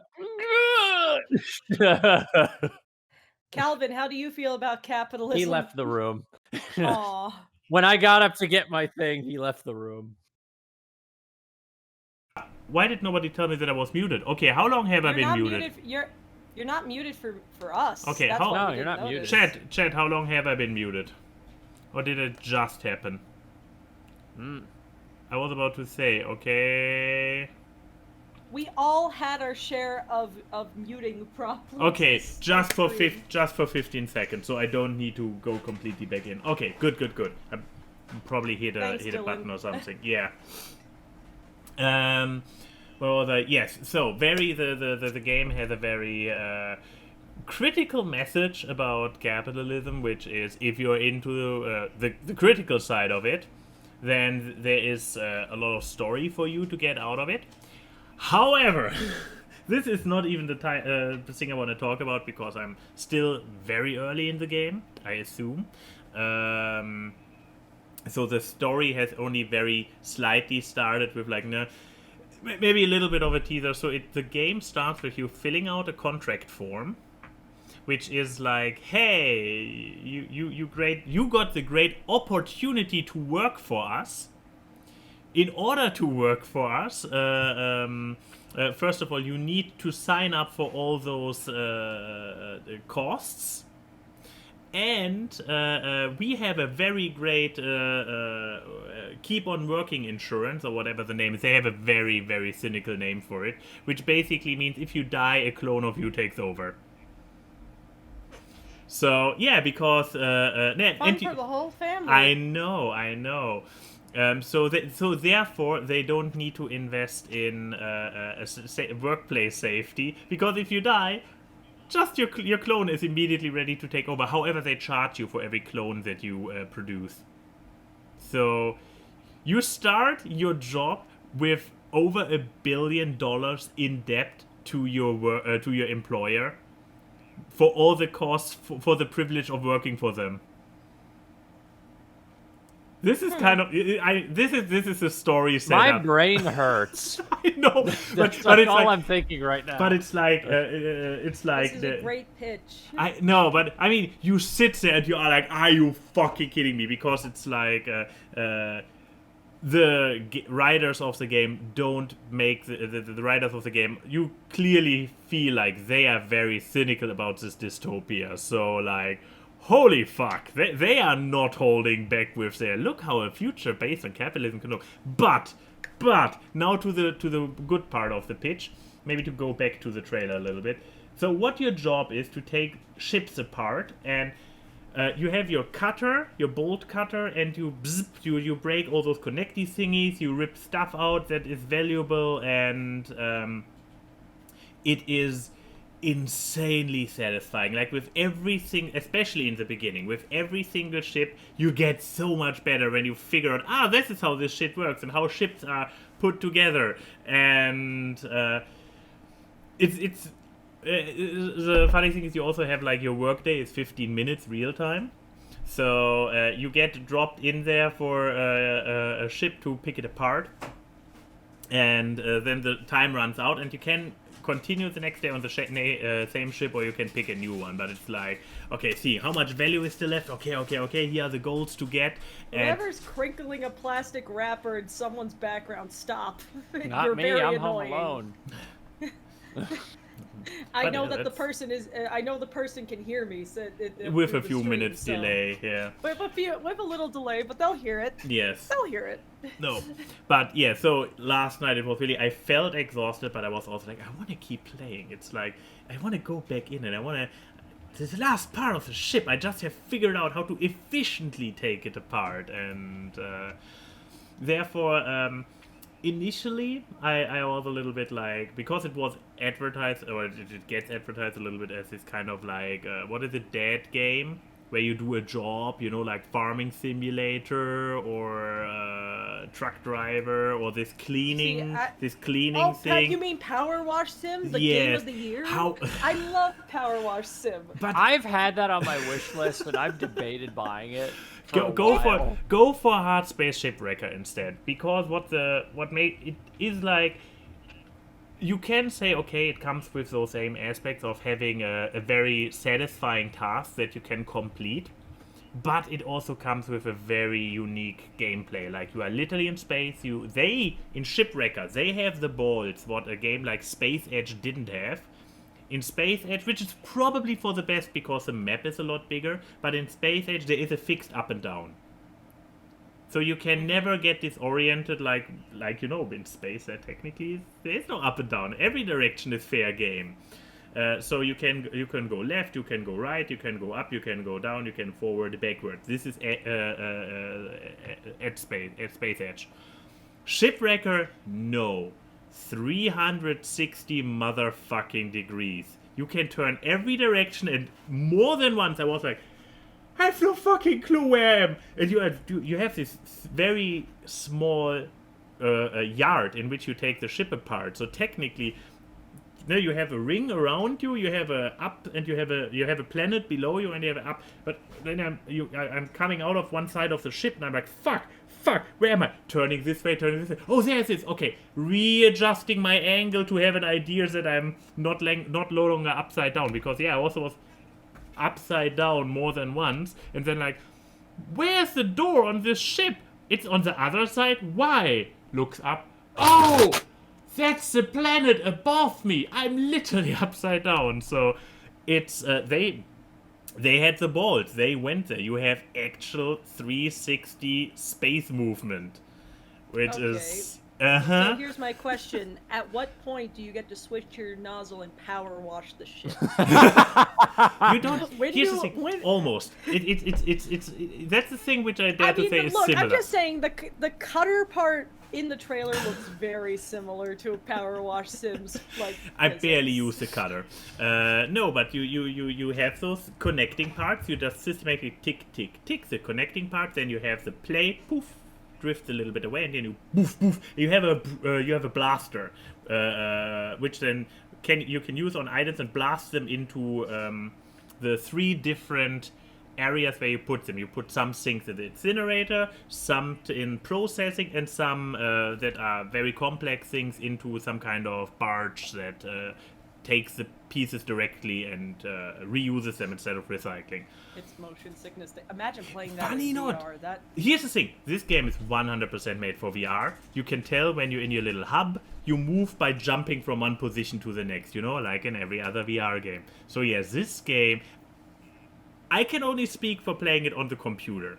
Calvin, how do you feel about capitalism? He left the room. Aw. When I got up to get my thing, he left the room. Why did nobody tell me that I was muted? Okay, how long have I been muted? You're not muted for us. Okay, That's how... why No, we you're didn't not notice. muted. Chat, how long have I been muted? Or did it just happen? I was about to say, okay... We all had our share of muting problems. Okay, just for 15 seconds, so I don't need to go completely back in. Okay, good. I probably hit a Thanks, button Dylan. or something. Yeah. Well, yes. So the game has a very critical message about capitalism, which is if you're into the critical side of it, then there is a lot of story for you to get out of it. However, this is not even the thing I want to talk about because I'm still very early in the game, I assume. So the story has only very slightly started with like maybe a little bit of a teaser. So the game starts with you filling out a contract form, which is like, hey, you got the great opportunity to work for us. In order to work for us, first of all, you need to sign up for all those costs. And we have a very great keep on working insurance, or whatever the name is. They have a very, very cynical name for it, which basically means if you die, a clone of you takes over. So, yeah, because... Fun for the whole family. I know. So therefore, they don't need to invest in workplace safety, because if you die... just your clone is immediately ready to take over. However, they charge you for every clone that you produce. So you start your job with over $1 billion in debt to your employer for all the costs for the privilege of working for them. This is kind of this is a story setup. My brain hurts. I know, That's but it's all like, I'm thinking right now. But it's like This is a great pitch. I know, but I mean, you sit there and you are like, are you fucking kidding me? Because it's like the writers of the game don't make the writers of the game. You clearly feel like they are very cynical about this dystopia. So like. Holy fuck, they are not holding back with their look how a future based on capitalism can look. But now to the good part of the pitch, maybe to go back to the trailer a little bit. So what your job is to take ships apart, and you have your cutter, your bolt cutter, and you break all those connecty thingies, you rip stuff out that is valuable, and it is insanely satisfying. Like with everything, especially in the beginning, with every single ship, you get so much better when you figure out, this is how this shit works and how ships are put together. And it's the funny thing is you also have like your workday is 15 minutes real time. So you get dropped in there for a ship to pick it apart, and then the time runs out, and you can continue the next day on the same ship, or you can pick a new one. But it's like, okay, see how much value is still left. Okay, here are the goals to get. Whoever's crinkling a plastic wrapper in someone's background, stop. Not You're me, very I'm annoying. home alone. I know that the person is. I know the person can hear me. So with a few minutes delay, yeah. With a little delay, but they'll hear it. Yes. They'll hear it. No, but yeah. So last night it was really. I felt exhausted, but I was also like, I want to keep playing. It's like I want to go back in, and I want to. This last part of the ship, I just have figured out how to efficiently take it apart, and therefore. Initially, I was a little bit like, because it was advertised, or it gets advertised a little bit as this kind of like, what is it, DAGames, where you do a job, like farming simulator, or truck driver, or this cleaning thing. Oh, you mean Power Wash Sim, the game of the year? I love Power Wash Sim. But I've had that on my wish list, and I've debated buying it. Go for Hard Space Shipwrecker instead, because what made it is like, you can say, okay, it comes with those same aspects of having a very satisfying task that you can complete, but it also comes with a very unique gameplay. Like, you are literally in space. In Shipwrecker, they have the balls what a game like Space Edge didn't have. In Space Edge, which is probably for the best because the map is a lot bigger, but in Space Edge there is a fixed up and down. So you can never get disoriented like in space there technically there is no up and down. Every direction is fair game. So you can go left, you can go right, you can go up, you can go down, you can forward, backward. This is at Space Edge. Shipwrecker, no. 360 motherfucking degrees. You can turn every direction, and more than once I was like, I have no fucking clue where I am. And you have this very small yard in which you take the ship apart. So technically, you have a ring around you, you have a up, and you have a planet below you, and you have a up. But then I'm coming out of one side of the ship, and I'm like, fuck, where am I? Turning this way. Oh, there's this. Okay, readjusting my angle to have an idea that I'm not no longer upside down. Because I also was upside down more than once, and then like, where's the door on this ship? It's on the other side. Why? Looks up. Oh, that's the planet above me. I'm literally upside down. So it's they had the balls. They went there. You have actual 360 space movement, which is So here's my question: at what point do you get to switch your nozzle and power wash the ship? You don't. Here's the thing. Almost. It's that's the thing which I dare to say is similar. I'm just saying the cutter part in the trailer looks very similar to a power wash Sims. Like I barely use the cutter. No, but you have those connecting parts. You just systematically tick the connecting parts. Then you have the play, poof, drift a little bit away, and then you poof. You have a blaster, which then you can use on items and blast them into the 3 different areas where you put them. You put some things in the incinerator, some in processing, and some that are very complex things into some kind of barge that takes the pieces directly and reuses them instead of recycling. It's motion sickness. Imagine playing that Funny in not. VR. Here's the thing. This game is 100% made for VR. You can tell when you're in your little hub, you move by jumping from one position to the next, like in every other VR game. So yes, this game, I can only speak for playing it on the computer.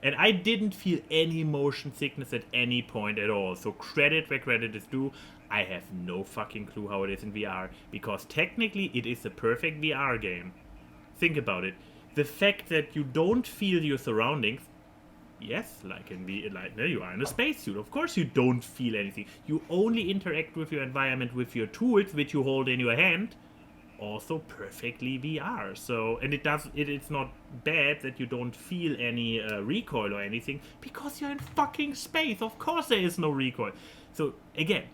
And I didn't feel any motion sickness at any point at all. So credit where credit is due. I have no fucking clue how it is in VR. Because technically it is a perfect VR game. Think about it. The fact that you don't feel your surroundings. Yes, you are in a spacesuit. Of course you don't feel anything. You only interact with your environment with your tools, which you hold in your hand. Also perfectly VR. So, and it's not bad that you don't feel any recoil or anything, because you're in fucking space. Of course there is no recoil. So again,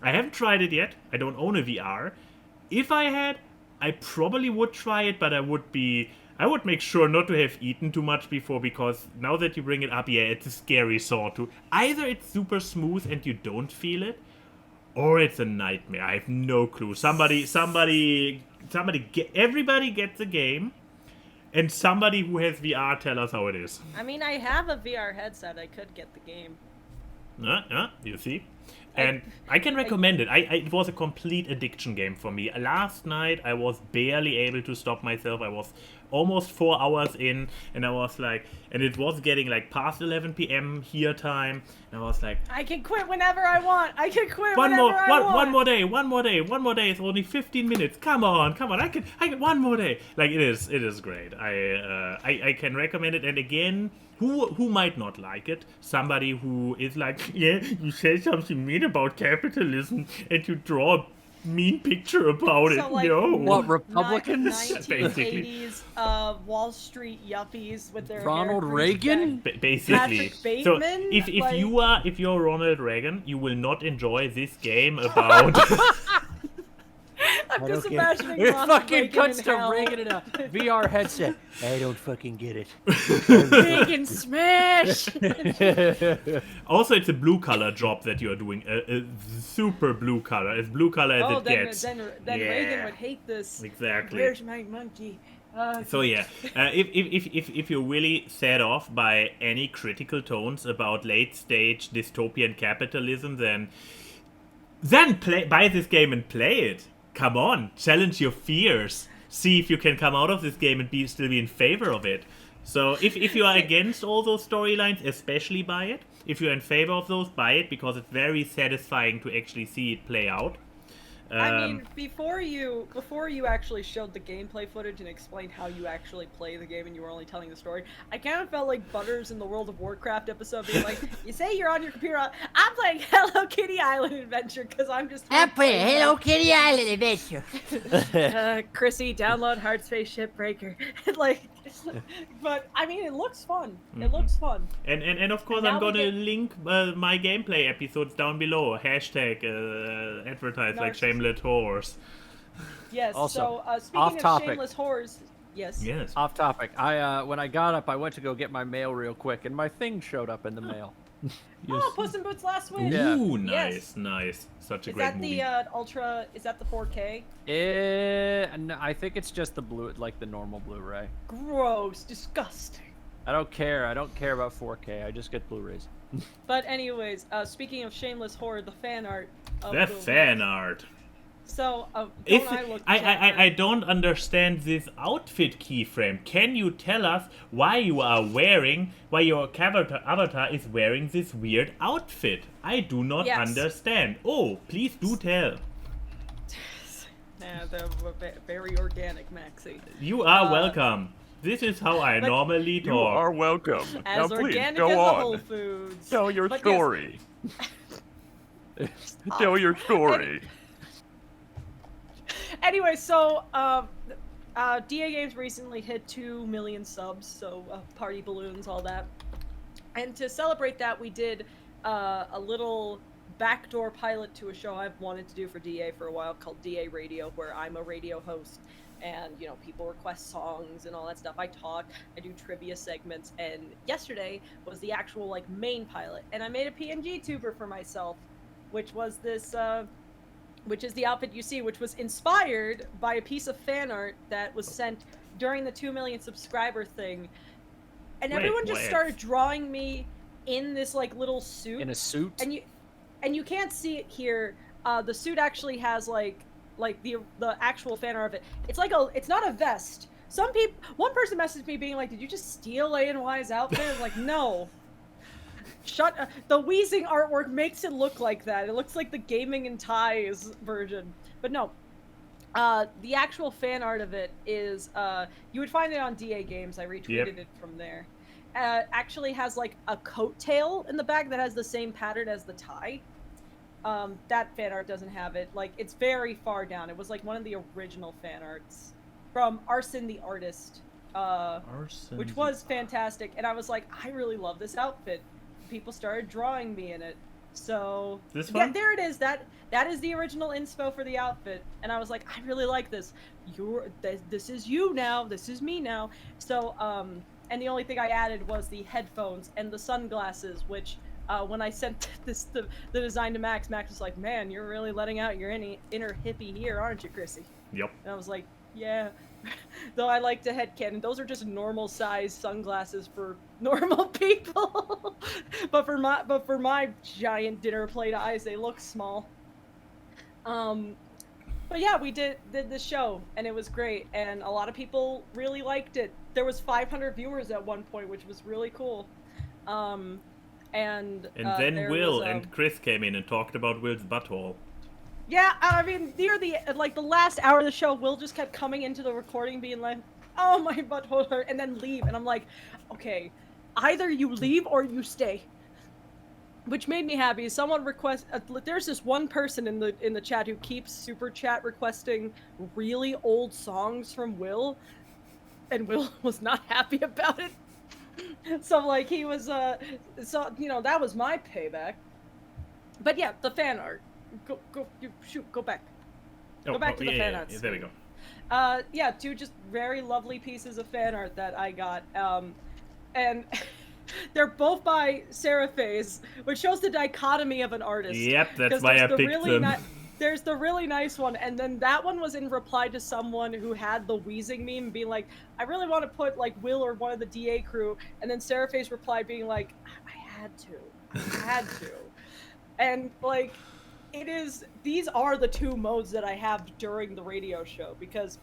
I haven't tried it yet. I don't own a VR. If I had, I probably would try it, but I would make sure not to have eaten too much before, because now that you bring it up, it's a scary thought too. Either it's super smooth and you don't feel it, or it's a nightmare. I have no clue. Everybody gets the game, and somebody who has VR tell us how it is. I mean, I have a VR headset. I could get the game. You see? And I can recommend it. It was a complete addiction game for me. Last night, I was barely able to stop myself. I was almost 4 hours in, and I was like, and it was getting like past 11 p.m. here time, and I was like, I can quit whenever I want. I can quit whenever I want. One more day. It's only 15 minutes. Come on. I can one more day. Like it is great. I can recommend it. And again, who might not like it? Somebody who is like, yeah, you say something mean about capitalism and you draw a mean picture about it. Like, no. What, Republicans? 1980s Wall Street yuppies with their Ronald hair Reagan? Basically. Patrick Bateman? So if you're Ronald Reagan, you will not enjoy this game about I'm just imagining It Ronald fucking Reagan cuts in to hell. Reagan in a VR headset. I don't fucking get it. Reagan smash! Also, it's a blue color job that you're doing. A super blue color. As blue color as it gets. Then Yeah. Reagan would hate this. Exactly. Where's my monkey? So yeah, if you're really set off by any critical tones about late stage dystopian capitalism, then buy this game and play it. Come on, challenge your fears. See if you can come out of this game and still be in favor of it. So if you are against all those storylines, especially buy it. If you're in favor of those, buy it, because it's very satisfying to actually see it play out. I mean, before you actually showed the gameplay footage and explained how you actually play the game and you were only telling the story, I kind of felt like Butters in the World of Warcraft episode being like, you say you're on your computer, I'm playing Hello Kitty Island Adventure because I'm just... I'm playing Hello Kitty Island Adventure. Chrissy, download Hard Space Shipbreaker. Like, but I mean, it looks fun. It looks fun. And of course, And I'm now we gonna get- link my gameplay episodes down below. Hashtag advertise like shameless whores. Yes. Also, so speaking off of topic. shameless whores, yes. Yes. Off topic. I when I got up, I went to go get my mail real quick, and my thing showed up in the mail. Oh, Puss in Boots Last Wish. Yeah. Ooh, nice, Yes. nice. Such a Is great that movie. the ultra? Is that the 4K? No, I think it's just the blue, like the normal Blu-ray. Gross, disgusting. I don't care. I don't care about 4K. I just get Blu-rays. But anyways, speaking of shameless horror, the fan art. Of The fan art. So, Is don't I look? I don't understand this outfit keyframe. Can you tell us why your avatar is wearing this weird outfit? I do not Yes. understand. Oh, please do tell. Nah, they're very organic, Maxie. You are welcome. This is how I but- normally You are talk. welcome. Now As please organic go as the on. Whole Foods. Tell your But yes, story. Tell your story. Anyway, so DAGames recently hit 2 million subs, so party balloons, all that. And to celebrate that, we did a little backdoor pilot to a show I've wanted to do for DA for a while called DA Radio, where I'm a radio host. And, you know, people request songs and all that stuff. I talk, I do trivia segments, and yesterday was the actual, like, main pilot. And I made a PNG tuber for myself, which was this, which is the outfit you see, which was inspired by a piece of fan art that was sent during the 2 million subscriber thing. And Wait, everyone just what? started drawing me in this, like, little suit. In a suit. And you can't see it here. The suit actually has like the actual fan art of it. It's like it's not a vest. One person messaged me being like, "Did you just steal ANY's outfit?" I was like, no. The wheezing artwork makes it look like that. It looks like the Gaming and Ties version. But no. The actual fan art of it is you would find it on DAGames. I retweeted it from there. Actually has like a coat tail in the back that has the same pattern as the tie. That fan art doesn't have it. Like, it's very far down. It was like one of the original fan arts from Arson the Artist, which was fantastic. And I was like, I really love this outfit. People started drawing me in it. So This yeah, one? there it is. That is the original inspo for the outfit. And I was like, I really like this. This is you now. This is me now. So and the only thing I added was the headphones and the sunglasses, which when I sent the design to Max was like, man, you're really letting out your inner hippie here, aren't you, Chrissy? Yep. And I was like, yeah. Though I like to headcanon, those are just normal size sunglasses for normal people. but for my giant dinner plate eyes, they look small. But yeah, we did the show, and it was great, and a lot of people really liked it. There was 500 viewers at one point, which was really cool. And then there Will was, and Chris came in and talked about Will's butthole. Yeah, I mean, near the last hour of the show, Will just kept coming into the recording being like, "Oh, my butthole hurt," and then leave, and I'm like, okay, either you leave or you stay. Which made me happy. Someone there's this one person in the chat who keeps super chat requesting really old songs from Will, and Will was not happy about it. So like he was so you know, that was my payback. But yeah, the fan art. Go back. Go back to the fan art. Yeah, there we go. Yeah, 2 just very lovely pieces of fan art that I got. And they're both by Sarah Faze, which shows the dichotomy of an artist. Yep, that's 'Cause why I there's the picked really them. there's the really nice one, and then that one was in reply to someone who had the wheezing meme being like, I really want to put like Will or one of the DA crew, and then Sarah Faze replied being like, I had to. And like, these are the 2 modes that I have during the radio show, because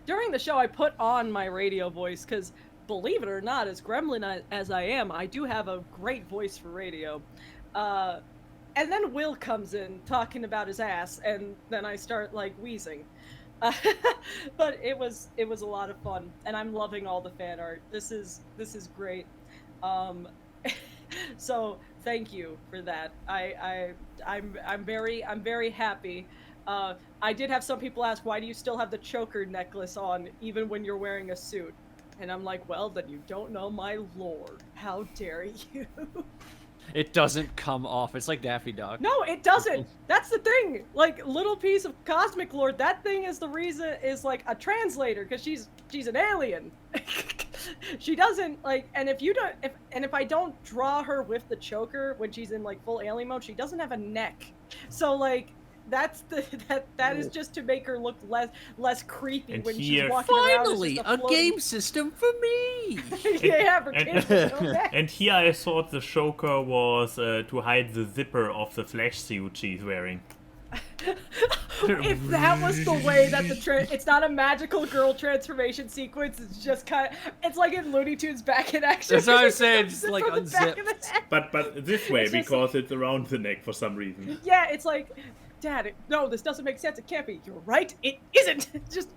during the show I put on my radio voice, because believe it or not, as gremlin as I am, I do have a great voice for radio. and then Will comes in talking about his ass, and then I start like wheezing. But it was a lot of fun, and I'm loving all the fan art. This is great. So thank you for that. I'm very happy. I did have some people ask, why do you still have the choker necklace on even when you're wearing a suit? And I'm like, well, then you don't know my lore. How dare you? It doesn't come off. It's like Daffy Duck. No, it doesn't. That's the thing. Like, little piece of cosmic lore, that thing is the reason, is like a translator, because she's an alien. She doesn't, like, and if I don't draw her with the choker when she's in like full alien mode, she doesn't have a neck. So like, that is just to make her look less creepy And when here- she's walking around. Finally, a game system for me. Yeah, for kids with no neck. And here I thought the choker was to hide the zipper of the flesh suit she's wearing. If that was the way that it's not a magical girl transformation sequence, it's just it's like in Looney Tunes Back in Action. That's what I'm saying, It's just like from the back of unzipped. the neck. But this way, It's just because it's around the neck for some reason. Yeah, it's like, Dad, no, this doesn't make sense. It can't be. You're right. It isn't. Just.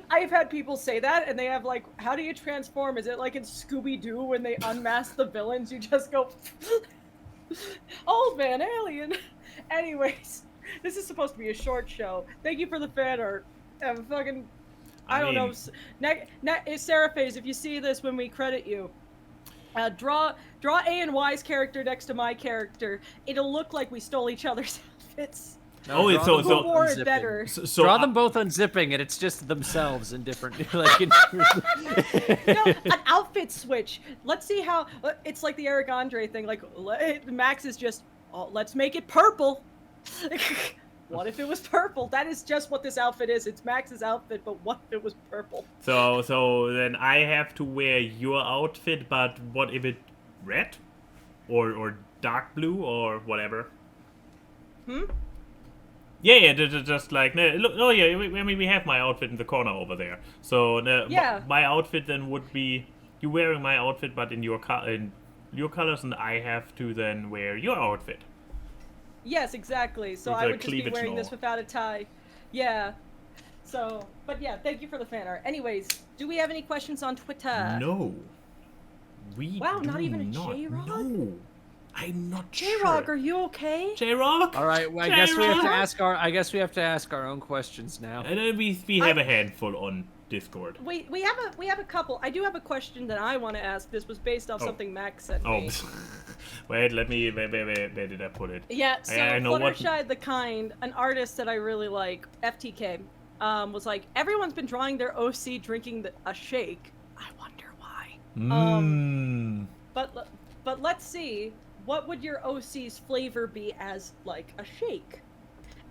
I've had people say that, and they have like, how do you transform? Is it like in Scooby-Doo when they unmask the villains? You just go, old man alien. Anyways, this is supposed to be a short show. Thank you for the fan art. I don't know. Seraphase, if you see this when we credit you, draw A and Y's character next to my character. It'll look like we stole each other's outfits. Oh, it's so Who wore it better? So Draw them both unzipping, and it's just themselves in different. Like, No, an outfit switch. Let's see how. It's like the Eric Andre thing. Like, Max is just, oh, let's make it purple. What if it was purple? That is just what this outfit is. It's Max's outfit, but what if it was purple? So then I have to wear your outfit, but what if it red? Or dark blue or whatever? Yeah, just like, no, look, oh yeah, I mean, we have my outfit in the corner over there. So Yeah. my outfit then would be, you wearing my outfit, but in your colors, and I have to then wear your outfit. Yes, exactly. So With I the would just be cleavage wearing and this all. without a tie. Yeah. So, but yeah, thank you for the fan art. Anyways, do we have any questions on Twitter? No. We Wow, do not even a not. J-Rock? No. I'm not J-Rock, sure. are you okay? J-Rock? all right, well, I guess we have to J-Rock? ask our. I guess we have to ask our own questions now. And then we have a handful on Discord. We have a couple. I do have a question that I want to ask. This was based off Oh. something Max sent Oh, me. wait, let me. Where did I put it? Yeah, so I know what. Fluttershy the Kind, an artist that I really like, FTK, was like, everyone's been drawing their OC drinking a shake. I wonder why. Mmm. But let's see, what would your OC's flavor be as like a shake?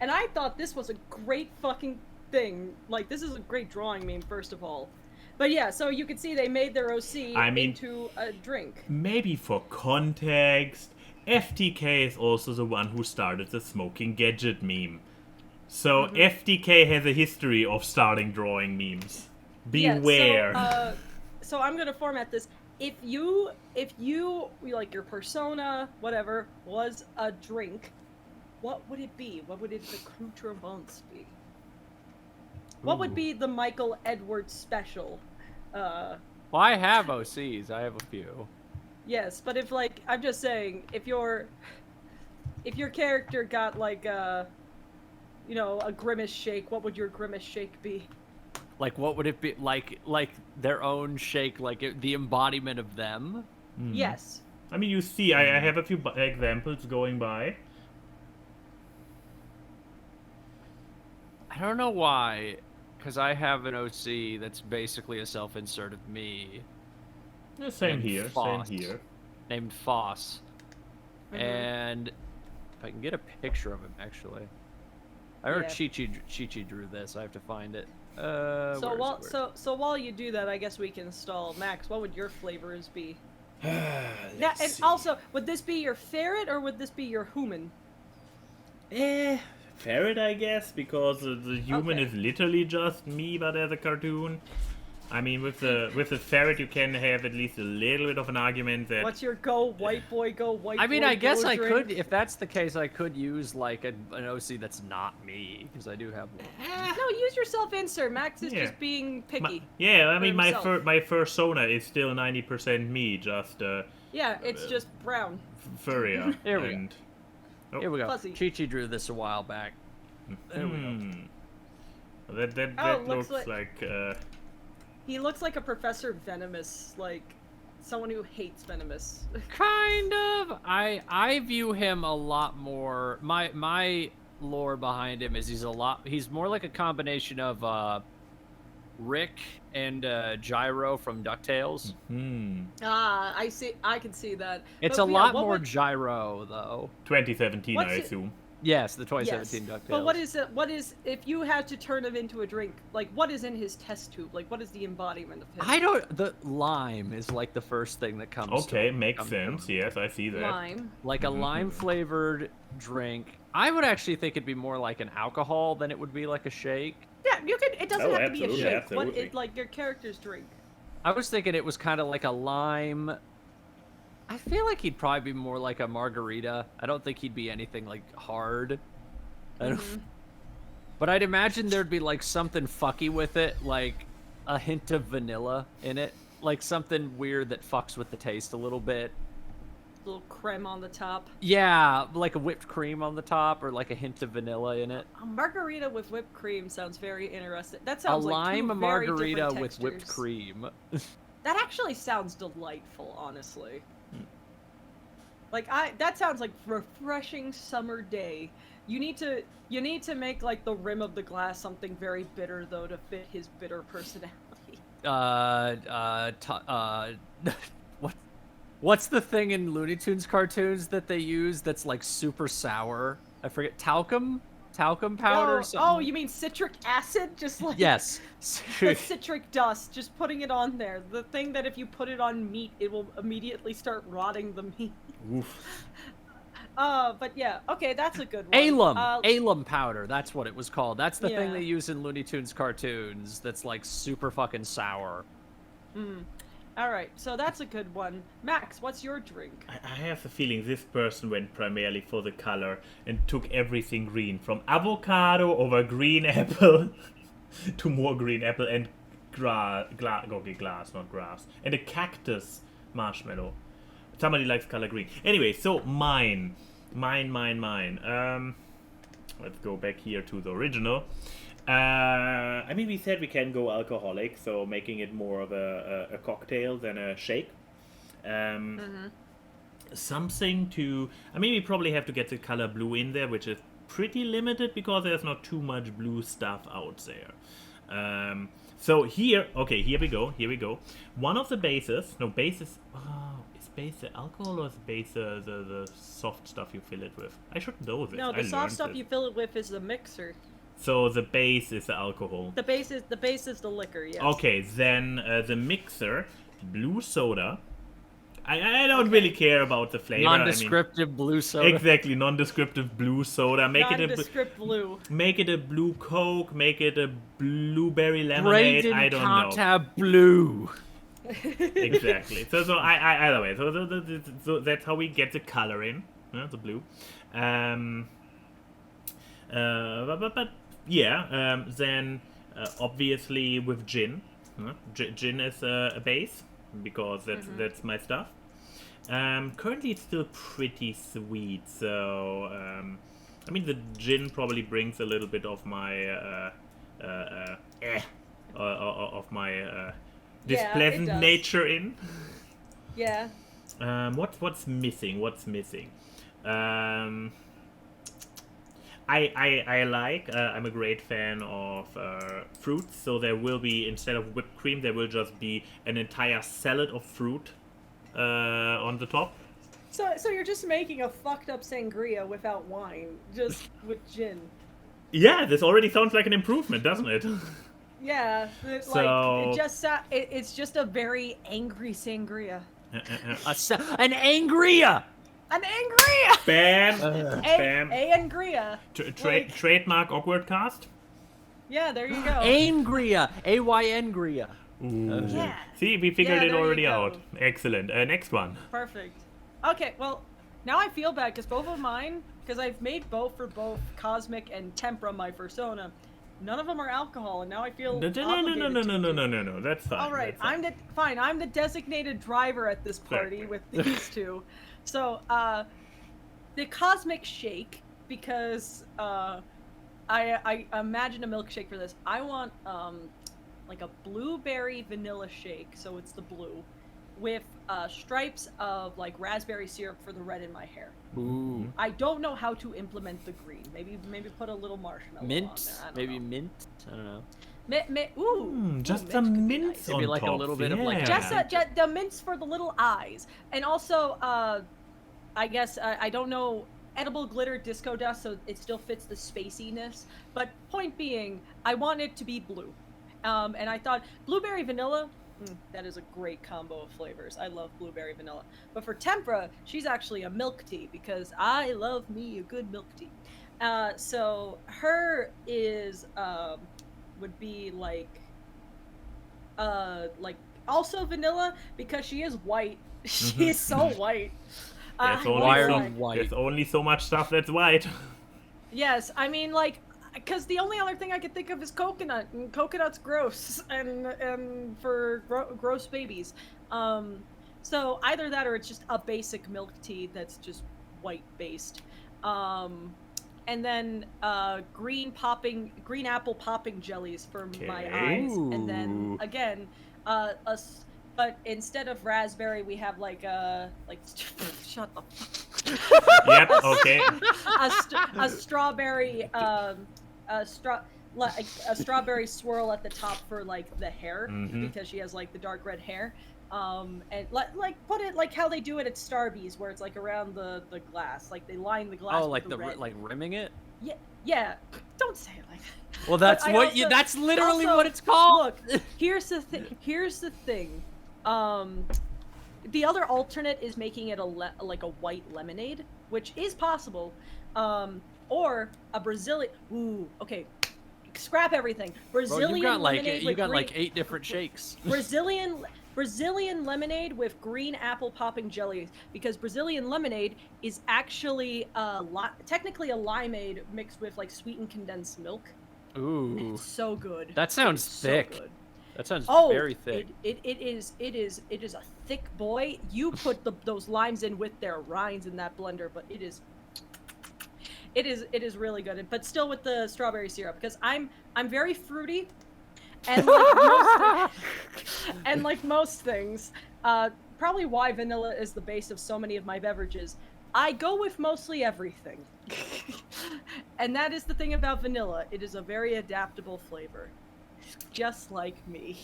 And I thought this was a great fucking thing. Like, this is a great drawing meme, first of all. But yeah, so you can see they made their OC into a drink. Maybe for context, FTK is also the one who started the smoking gadget meme. So FTK has a history of starting drawing memes. Beware. Yeah, so I'm gonna format this. If you like your persona, whatever, was a drink, what would it be? What would its accoutrements be? What would be the Michael Edwards special? Well, I have OCs. I have a few. Yes, but if like, I'm just saying, if your character got like a grimace shake, what would your grimace shake be? Like, what would it be like their own shake, like the embodiment of them? Yes. I mean, you see, I have a few examples going by. I don't know why, because I have an OC that's basically a self-insert of me. Yeah, same And here, Foss. same here. Named Foss. Mhm. And if I can get a picture of him, actually. I heard Chi-Chi drew this. I have to find it. So while you do that, I guess we can stall. Max, what would your flavors be? Now, and also, would this be your ferret or would this be your human? Ferret, I guess, because the human Okay. is literally just me, but as a cartoon. I mean, with the ferret, you can have at least a little bit of an argument that. What's your go white boy, go white boy? I mean, I guess I drink? could, if that's the case, I could use like an OC that's not me, because I do have one. No, use your self-insert. Max is Yeah. just being picky. Yeah, I for mean, my himself. my persona is still 90% me, just Yeah, it's just brown. furrier. Here we go. and... Here we go. Fuzzy. Chi-Chi drew this a while back. There we go. That Oh, looks looks like He looks like a Professor Venomous, like someone who hates Venomous. Kind of. I view him a lot more. My lore behind him is he's more like a combination of Rick and Gyro from DuckTales. Ah, I see. I can see that. It's But a yeah, lot what more would- Gyro though. 2017, What's I it- assume. Yes, the Yes. 2017 DuckTales. But what is it? What is if you had to turn him into a drink? Like, what is in his test tube? Like, what is the embodiment of him? I don't. The lime is like the first thing that comes. Okay, to makes comes sense. to Yes, I see that. Lime. Like a lime flavored drink. I would actually think it'd be more like an alcohol than it would be like a shake. Yeah, you could. It doesn't Oh, have to be a absolutely, shake. absolutely. What it like your character's drink? I was thinking it was kind of like a lime. I feel like he'd probably be more like a margarita. I don't think he'd be anything like hard. I don't- But I'd imagine there'd be like something fucky with it, like a hint of vanilla in it, like something weird that fucks with the taste a little bit. Little creme on the top. Yeah, like a whipped cream on the top, or like a hint of vanilla in it. A margarita with whipped cream sounds very interesting. That A sounds like lime two very margarita different with whipped textures. cream. That actually sounds delightful, honestly. Like that sounds like refreshing summer day. You need to make like the rim of the glass something very bitter though to fit his bitter personality. What's the thing in Looney Tunes cartoons that they use that's like super sour? I forget. Talcum powder or something. Oh, you mean citric acid? Just like Yes. the citric dust. Just putting it on there. The thing that if you put it on meat, it will immediately start rotting the meat. Oof. But yeah, okay, that's a good one. Alum powder. That's what it was called. That's the thing Yeah. they use in Looney Tunes cartoons. That's like super fucking sour. All right, so that's a good one. Max, what's your drink? I have the feeling this person went primarily for the color and took everything green, from avocado over green apple to more green apple and glass, not grass, and a cactus marshmallow. Somebody likes color green. Anyway, so mine. Let's go back here to the original. I mean, we said we can go alcoholic, so making it more of a cocktail than a shake. Something to... I mean, we probably have to get the color blue in there, which is pretty limited because there's not too much blue stuff out there. So here... Okay, here we go. One of the bases... No, bases... Oh, is base the alcohol or is base the soft stuff you fill it with? I should know this. No, I the soft learned stuff this. you fill it with is the mixer. So the base is the alcohol. The base is the liquor, yes. Okay, then the mixer, blue soda. I don't really care about the flavor. Nondescriptive blue soda. Exactly, nondescriptive blue soda. Nondescript blue. Make it a blue Coke. Make it a blueberry lemonade. Braden I don't can't know. have blue. Exactly. So either way. So that's how we get the color in. The blue. But yeah. Then obviously with gin. Gin is a base because that's my stuff. Currently it's still pretty sweet, so I mean the gin probably brings a little bit of my Yeah, it displeasant does. nature in. Yeah. What's missing? I like. I'm a great fan of fruits, so there will be, instead of whipped cream, there will just be an entire salad of fruit on the top. So you're just making a fucked up sangria without wine, just with gin. Yeah, this already sounds like an improvement, doesn't it? Yeah, So- it's just a very angry sangria. An angria. An angria. Bam, bam. A angria. Trademark AWKWARDCast. Yeah, there you go. Angria. AYNgria. Ooh. Yeah. See, we figured Yeah, it there you already go. out. Excellent. Next one. Perfect. Okay, well, now I feel bad because both of mine, because I've made both for both Cosmic and Tempera my persona. None of them are alcohol, and now I feel No. That's fine. All right, That's fine. I'm the designated driver at this party Exactly. with these two. So, the Cosmic Shake, because I imagine a milkshake for this. I want like a blueberry vanilla shake, so it's the blue, with stripes of like raspberry syrup for the red in my hair. Ooh. I don't know how to implement the green. Maybe put a little marshmallow on Mint? there. I don't Maybe know. mint? I don't know. Just mint some could be mints nice. on Maybe like a top. little bit of, like, yeah. Just the mints for the little eyes, and also I guess I don't know, edible glitter disco dust, so it still fits the spaciness. But point being, I want it to be blue, and I thought blueberry vanilla. That is a great combo of flavors. I love blueberry vanilla. But for Tempera, she's actually a milk tea because I love me a good milk tea. So her is would be like also vanilla because she is white. She is so white. There's Why are only, you white? there's only so much stuff that's white. Yes, I mean, like, because the only other thing I could think of is coconut, and coconut's gross, and for gross babies. So either that or it's just a basic milk tea that's just white based. And then green apple popping jellies for my eyes, and then Ooh. again, but instead of raspberry, we have like shut the fuck. Yep, okay. a strawberry like a strawberry swirl at the top for like the hair because she has like the dark red hair, and like put it like how they do it at Starbucks where it's like around the glass, like they line the glass. Oh, like with the red. like rimming it? Yeah, don't say it like that. Well, that's But I what also- you. That's literally also, what it's called. Look, here's the thing. The other alternate is making it like a white lemonade, which is possible, or a Brazilian. Ooh, okay. Scrap everything. Brazilian lemonade you with got green, like 8 different shakes. Brazilian lemonade with green apple popping jelly, because Brazilian lemonade is actually technically a limeade mixed with like sweetened condensed milk. Ooh, It's so good. that sounds It's so thick. good. That sounds Oh, very thick. It is a thick boy. You put those limes in with their rinds in that blender, but it is really good. But still with the strawberry syrup, because I'm very fruity, and like most things, probably why vanilla is the base of so many of my beverages. I go with mostly everything. And that is the thing about vanilla. It is a very adaptable flavor. Just like me.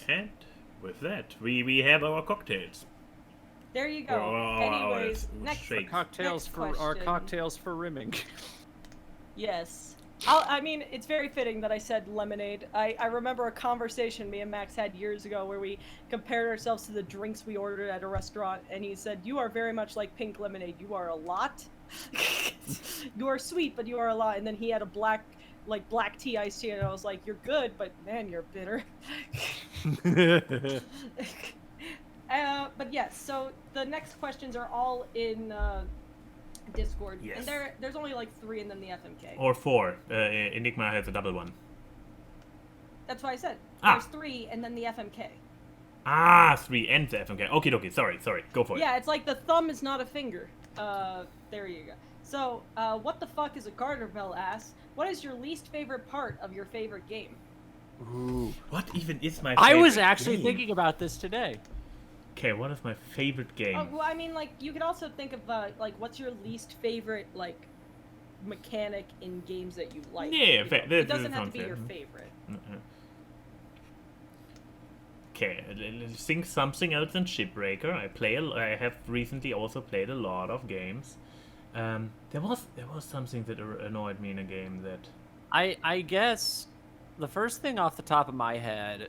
And with that, we have our cocktails. There you go. Oh, Anyways, it's next shake. Cocktails next for our question. cocktails for rimming. Yes. I mean, it's very fitting that I said lemonade. I remember a conversation me and Max had years ago where we compared ourselves to the drinks we ordered at a restaurant, and he said, "You are very much like pink lemonade. You are a lot. You are sweet, but you are a lot." And then he had a black tea iced tea, and I was like, "You're good, but man, you're bitter." But yes, so the next questions are all in Discord, Yes. and there's only like 3 and then the FMK. Or 4. Enigma has a double one. That's what I said. Ah. There's 3 and then the FMK. 3 and the FMK. Okie, sorry. Go for it. Yeah, it's like the thumb is not a finger. There you go. So, what the fuck is a garter bell ass? What is your least favorite part of your favorite game? Ooh. What even is my I favorite was actually game? thinking about this today. Okay, what is my favorite game? Oh, well, I mean, like, you could also think of, like, what's your least favorite, like, mechanic in games that you like? Yeah, you know? that It doesn't have sounds to be fair. your favorite. Okay, let's think something else than Shipbreaker. I have recently also played a lot of games. There was something that annoyed me in a game that... I guess the first thing off the top of my head,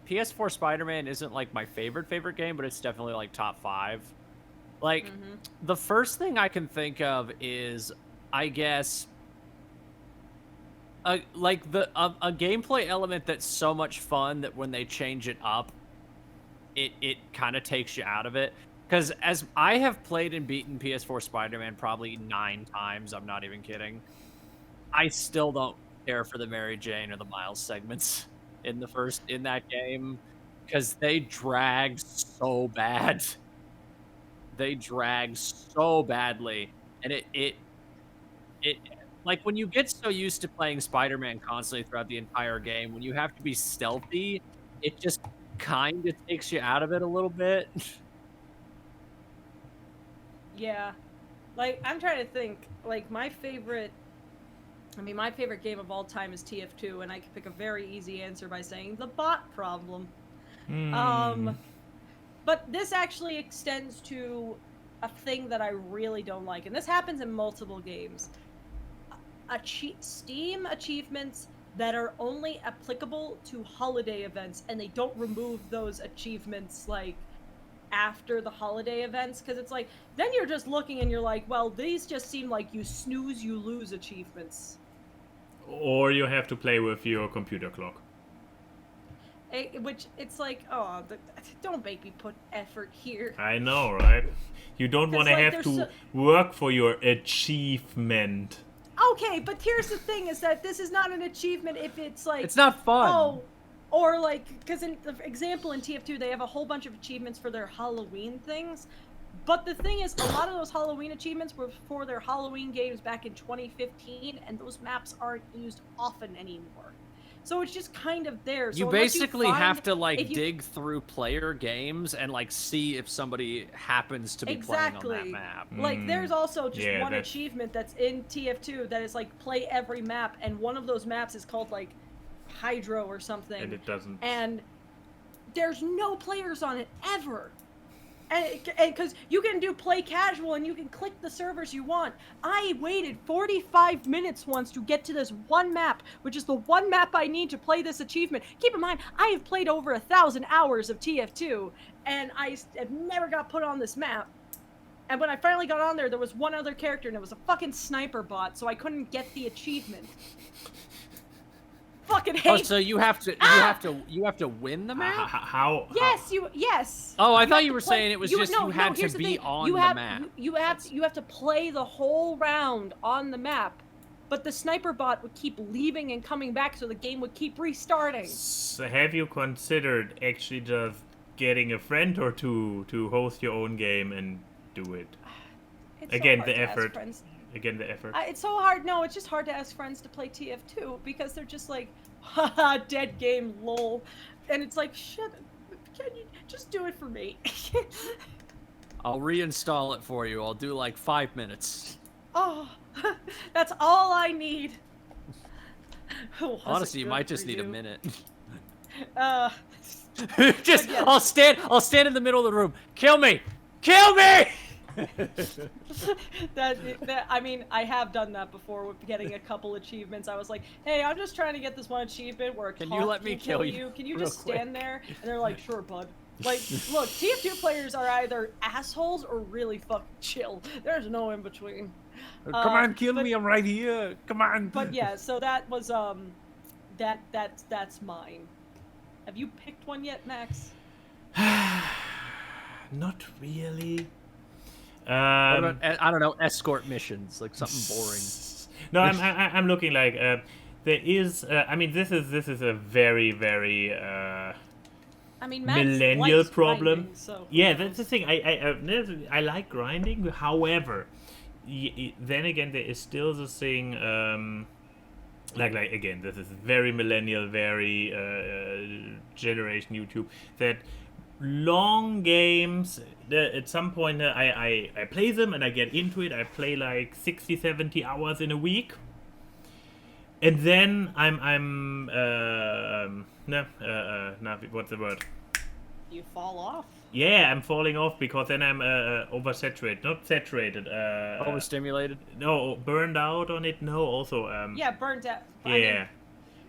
PS4 Spider-Man isn't like my favorite game, but it's definitely like top 5. Like, the first thing I can think of is, I guess, like a gameplay element that's so much fun that when they change it up, it kind of takes you out of it. Because as I have played and beaten PS4 Spider-Man probably 9 times, I'm not even kidding, I still don't care for the Mary Jane or the Miles segments in that game, because they drag so bad. They drag so badly, and it like when you get so used to playing Spider-Man constantly throughout the entire game, when you have to be stealthy, it just kind of takes you out of it a little bit. Yeah. Like, I'm trying to think. Like, my favorite game of all time is TF2, and I can pick a very easy answer by saying the bot problem. But this actually extends to a thing that I really don't like, and this happens in multiple games. Steam achievements that are only applicable to holiday events, and they don't remove those achievements, like, after the holiday events, because it's like, then you're just looking and you're like, well, these just seem like you snooze, you lose achievements. Or you have to play with your computer clock. Which, it's like, oh, don't make me put effort here. I know, right? You don't want to like, have to work for your achievement. Okay, but here's the thing, is that this is not an achievement if it's like... It's not fun. Oh, or like, because in the example in TF2, they have a whole bunch of achievements for their Halloween things. But the thing is, a lot of those Halloween achievements were for their Halloween games back in 2015, and those maps aren't used often anymore. So it's just kind of there. So you basically have to, like, dig through player games and, like, see if somebody happens to be playing on that map. Like, there's also just one achievement that's in TF2 that is, like, play every map, and one of those maps is called, like, Hydro or something. And it doesn't... And there's no players on it, ever. And because you can do play casual and you can click the servers you want. I waited 45 minutes once to get to this one map, which is the one map I need to play this achievement. Keep in mind, I have played over 1,000 hours of TF2, and I have never got put on this map. And when I finally got on there, there was one other character, and it was a fucking sniper bot, so I couldn't get the achievement. Fucking hate. Oh, so you have to win the map? How? Yes. Oh, I thought you were saying it was you had to be on the map. You have to play the whole round on the map, but the sniper bot would keep leaving and coming back, so the game would keep restarting. So have you considered actually just getting a friend or two to host your own game and do it? Again, the effort. Again, the effort. It's so hard. No, it's just hard to ask friends to play TF2 because they're just like, haha, dead game, lol. And it's like, shit, can you just do it for me? I'll reinstall it for you. I'll do like 5 minutes. Oh, that's all I need. Honestly, you might just need a minute. Yes. I'll stand in the middle of the room. Kill me! Kill me! I mean, I have done that before with getting a couple achievements. I was like, hey, I'm just trying to get this one achievement where can you let me kill you? Can you just stand there? And they're like, sure, bud. Like, look, TF2 players are either assholes or really fucking chill. There's no in between. Come on, kill me, I'm right here. Come on. But yeah, so that was that's mine. Have you picked one yet, Max? Not really. What about, I don't know, escort missions, like something boring. No, I'm looking like there is. I mean, this is a very millennial problem. Grinding, so yeah, that's the thing. I like grinding. However, then again, there is still the thing. Like again, this is very millennial, very generation YouTube that. Long games, at some point I play them and I get into it. I play like 60-70 hours in a week, and then what's the word? You fall off? Yeah, I'm falling off because then I'm oversaturated. Not saturated. Overstimulated? No, burned out on it. No, also. Yeah, burnt out. Yeah.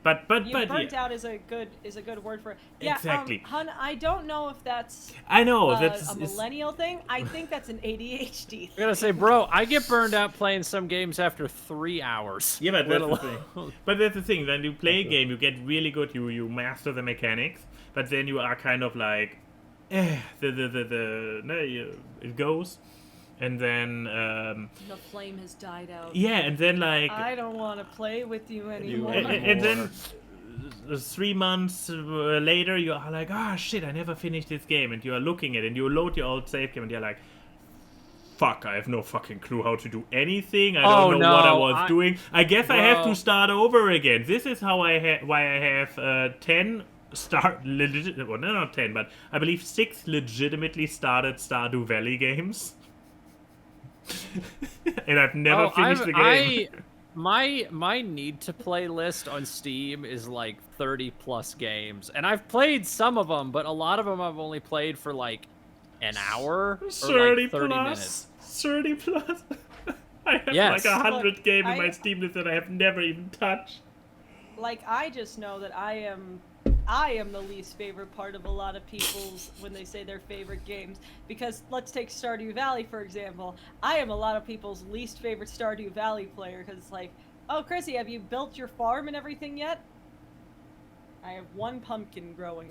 but burnt yeah. out is a good word for it. Yeah, Exactly. Hun, I don't know if that's I know a that's millennial thing. I think that's an ADHD thing. I gotta say, bro, I get burned out playing some games after 3 hours. Yeah, but let that's the alone- thing. But that's the thing. When you play a game, you get really good. You master the mechanics, but then you are kind of like, it goes, and then The flame has died out. yeah, and then like I don't want to play with you anymore. and then 3 months later, you are like, ah, shit, I never finished this game, and you are looking at it, and you load your old save game, and you're like, fuck, I have no fucking clue how to do anything. I don't know what I was doing. I guess I have to start over again. This is how why I have 10 well, no, not 10, but I believe 6 legitimately started Stardew Valley games. And I've never finished the game. My need to play list on Steam is like 30 plus games, and I've played some of them, but a lot of them I've only played for like an hour or 30 like 30 plus. minutes. 30 plus. I have Yes. like 100 games in I- my Steam list that I have never even touched. Like, I just know that I am the least favorite part of a lot of people's when they say their favorite games. Because let's take Stardew Valley, for example. I am a lot of people's least favorite Stardew Valley player because it's like, oh, Chrissy, have you built your farm and everything yet? I have 1 pumpkin growing.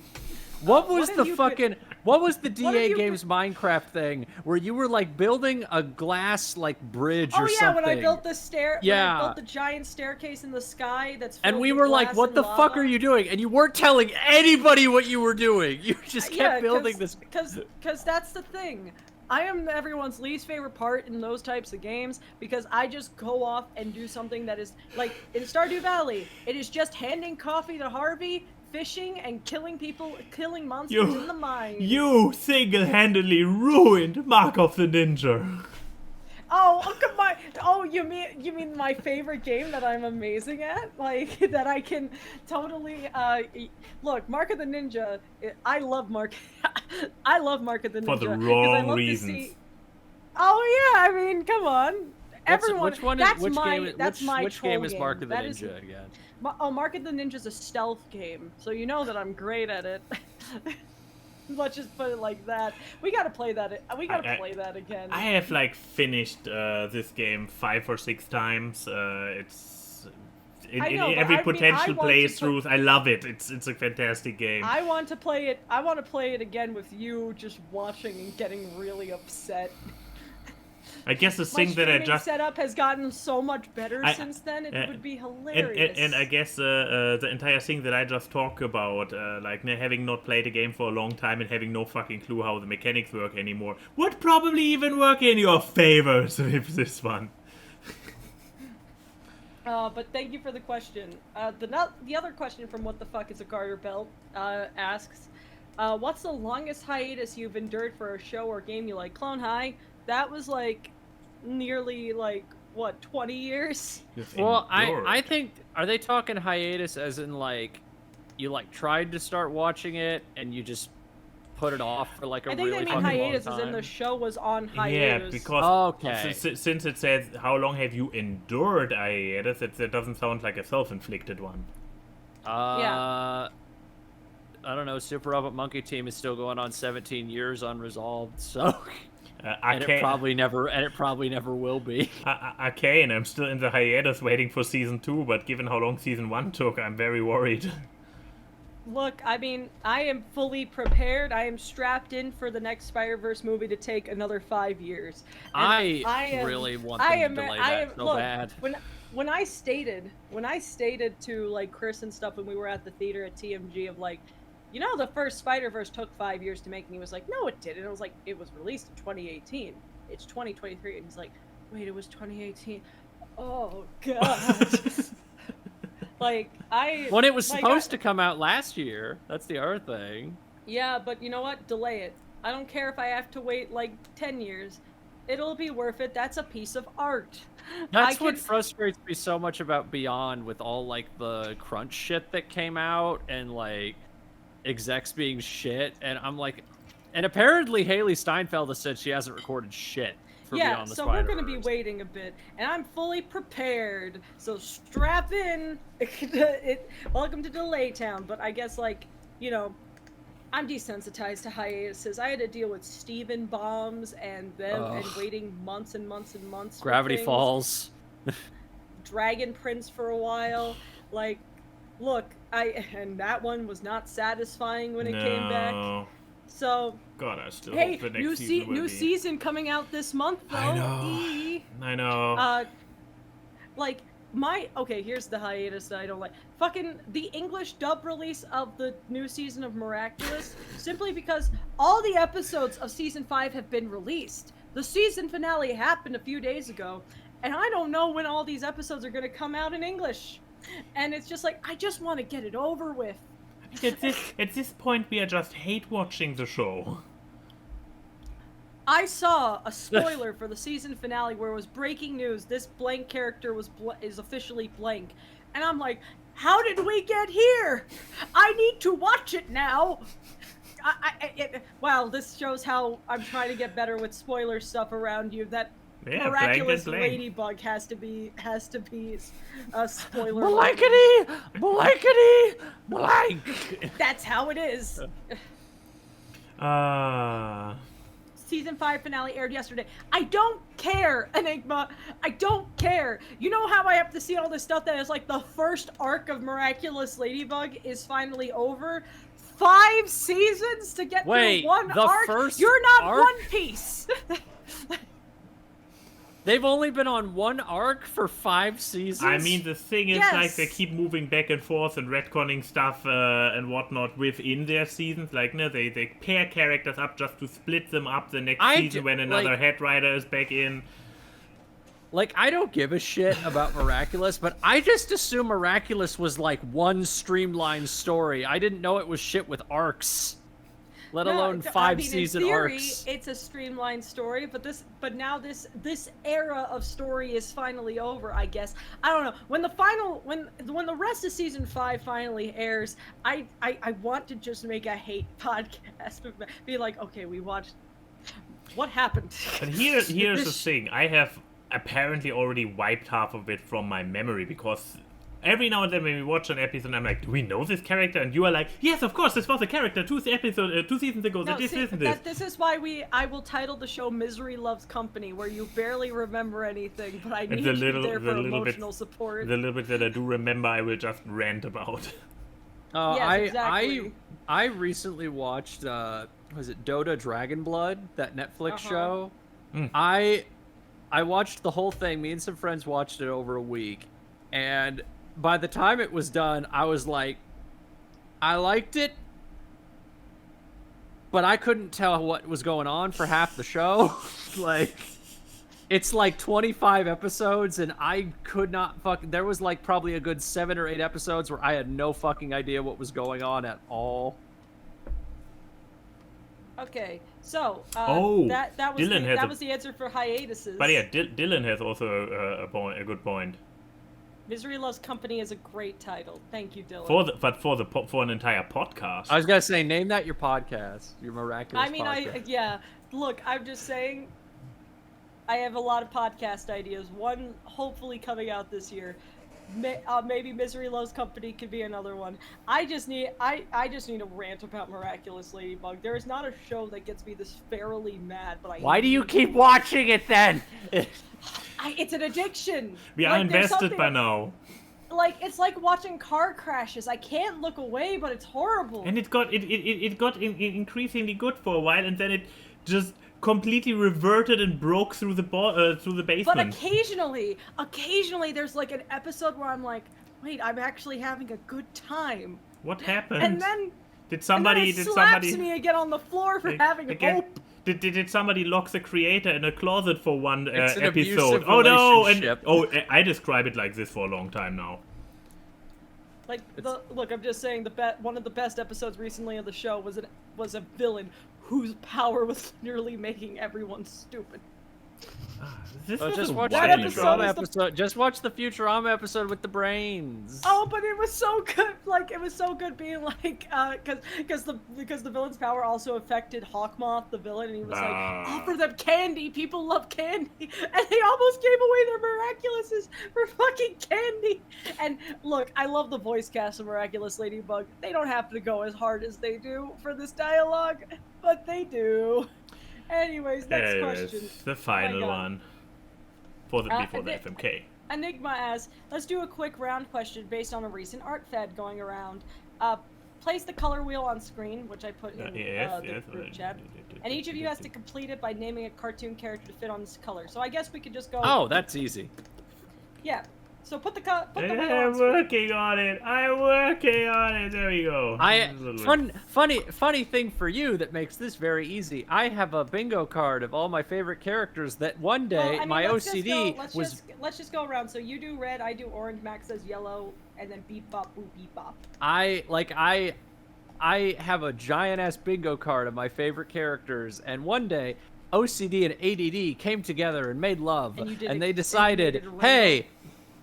What was have the you fucking what was the What have you DAGames Minecraft thing where you were like building a glass like bridge Oh or yeah, something? when I built the when Yeah. I built the giant staircase in the sky that's And filled we with were like, glass what and the fuck lava. are you doing? And you weren't telling anybody what you were doing. You just kept building this. Because that's the thing. I am everyone's least favorite part in those types of games because I just go off and do something that is like in Stardew Valley. It is just handing coffee to Harvey, fishing, and killing people, killing monsters in the mine. You single-handedly ruined Mark of the Ninja. Oh, come on. Oh, you mean my favorite game that I'm amazing at? Like, that I can totally, look, Mark of the Ninja, I love Mark of the Ninja. For the 'cause I wrong love to reasons. see- Oh yeah, I mean, come on. Everyone, Which one that's which my, game, that's which, my which troll game is Mark of the That is- Ninja again? Mark of the Ninja's a stealth game, so you know that I'm great at it. Let's just put it like that. We gotta play that. We gotta play that again. I have like finished this game 5 or 6 times. It's in I know, but every I mean, potential I want to playthrough. I love it. It's a fantastic game. I want to play it. I want to play it again with you, just watching and getting really upset. I guess the My thing that I streaming just setup has gotten so much better since then. It would be hilarious. and I guess the entire thing that I just talked about, like having not played a game for a long time and having no fucking clue how the mechanics work anymore, would probably even work in your favor with this one. But thank you for the question. The other question from What the Fuck is a Garter Belt asks, what's the longest hiatus you've endured for a show or game you like? Clone High, that was like nearly like what 20 years. Well, I think, are they talking hiatus as in like you like tried to start watching it and you just put it off for like a I think really they mean fucking hiatus long as in time? the show was on Yeah, hiatus. because Okay. since it says how long have you endured a hiatus, it doesn't sound like a self-inflicted one. I don't know. Super Robot Monkey Team is still going on 17 years unresolved, so and it probably never will be. Arcane, I'm still in the hiatus waiting for season 2, but given how long season 1 took, I'm very worried. Look, I mean, I am fully prepared. I am strapped in for the next Spider-Verse movie to take another 5 years. And I really want them to delay that so look, bad. When I stated to like Chris and stuff when we were at the theater at TMG of like, you know, the first Spider-Verse took 5 years to make, and he was like, no, it didn't. It was like, it was released in 2018. It's 2023, and he's like, wait, it was 2018. Oh god. Like when it was supposed to come out last year. That's the other thing. Yeah, but you know what? Delay it. I don't care if I have to wait like 10 years. It'll be worth it. That's a piece of art. That's what frustrates me so much about Beyond, with all like the crunch shit that came out and like execs being shit, and I'm like, and apparently Haley Steinfeld has said she hasn't recorded shit. for yeah, Beyond the so we're gonna be Spider-Verse. waiting a bit, and I'm fully prepared. So strap in. Welcome to Delay Town. But I guess I'm desensitized to hiatuses. I had to deal with Steven bombs and waiting months and months and months. Gravity Falls. Dragon Prince for a while. Look, and that one was not satisfying when it came back. So God, I still hey, hope the next season will new be. season coming out this month though. I know. Okay, here's the hiatus that I don't like. Fucking the English dub release of the new season of Miraculous, simply because all the episodes of season 5 have been released. The season finale happened a few days ago, and I don't know when all these episodes are gonna come out in English. And it's just I just want to get it over with. At this point, we just hate watching the show. I saw a spoiler for the season finale where it was breaking news. This blank character is officially blank, and I'm like, how did we get here? I need to watch it now. Wow, this shows how I'm trying to get better with spoiler stuff around you. That Miraculous Ladybug has to be a spoiler. Blankety, blank. That's how it is. Season 5 finale aired yesterday. I don't care, Enigma. I don't care. You know how I have to see all this stuff that is the first arc of Miraculous Ladybug is finally over? 5 seasons to get through one arc? First You're not arc? One Piece. They've only been on one arc for 5 seasons? I mean, the thing is, they keep moving back and forth and retconning stuff and whatnot within their seasons. They pair characters up just to split them up the next season when another head writer is back in. I don't give a shit about Miraculous, but I just assume Miraculous was one streamlined story. I didn't know it was shit with arcs. Let alone 5 season in theory, arcs. It's a streamlined story, but now this era of story is finally over, I guess. I don't know. When the rest of season 5 finally airs, I want to just make a hate podcast. Be like, okay, we watched. What happened? But here's the thing. I have apparently already wiped half of it from my memory because every now and then when we watch an episode, I'm like, do we know this character? And you are like, yes, of course, this was a character 2 seasons ago. This. This is why I will title the show Misery Loves Company, where you barely remember anything, but I need you there for emotional support. The little bit that I do remember, I will just rant about. Yes, exactly. I recently watched, was it Dota Dragon Blood, that Netflix show? I watched the whole thing. Me and some friends watched it over a week, and by the time it was done, I was like, I liked it, but I couldn't tell what was going on for half the show. It's 25 episodes, and I could not there was probably a good 7 or 8 episodes where I had no fucking idea what was going on at all. Okay, so that was the answer for hiatuses. But yeah, Dylan has also a good point. Misery Loves Company is a great title. Thank you, Dylan. For an entire podcast. I was gonna say, name that your podcast, your Miraculous podcast. Look, I'm just saying, I have a lot of podcast ideas. One hopefully coming out this year. Maybe Misery Loves Company could be another one. I just need a rant about Miraculous Ladybug. There is not a show that gets me this ferally mad, but Why do you keep watching it then? It's an addiction. We are invested by now. It's like watching car crashes. I can't look away, but it's horrible. And it got increasingly good for a while, and then it just completely reverted and broke through the basement. But occasionally there's an episode where I'm like, wait, I'm actually having a good time. What happened? And then somebody slaps me again on the floor for having hope. Did somebody lock the creator in a closet for one it's an episode? Oh no! I describe it like this for a long time now. Look, I'm just saying one of the best episodes recently of the show was a villain whose power was literally making everyone stupid. This Oh, was just a watch the while episode ago. was Futurama episode. Just watch the Futurama episode with the brains. Oh, but it was so good. Like it was so good being like, because the villain's power also affected Hawkmoth, the villain, and he was like, offer them candy. People love candy, and they almost gave away their miraculouses for fucking candy. And look, I love the voice cast of Miraculous Ladybug. They don't have to go as hard as they do for this dialogue, but they do. Anyways, next question. The final God. one. Before the Nick- FMK. Enigma asks, let's do a quick round question based on a recent art fad going around. Place the color wheel on screen, which I put in the group chat. And each of you has to complete it by naming a cartoon character to fit on this color. So I guess we could just go... Oh, that's easy. Yeah. So put the wheel on I'm screen. working on it. I'm working on it. There we go. Funny thing for you that makes this very easy. I have a bingo card of all my favorite characters that one day Well, I mean, my let's OCD just go, let's just go around. So you do red, I do orange, Max says yellow, and then beep bop boop beep bop. I have a giant ass bingo card of my favorite characters, and one day OCD and ADD came together and made love, And you did and it- they and you decided, made it a rainbow. hey,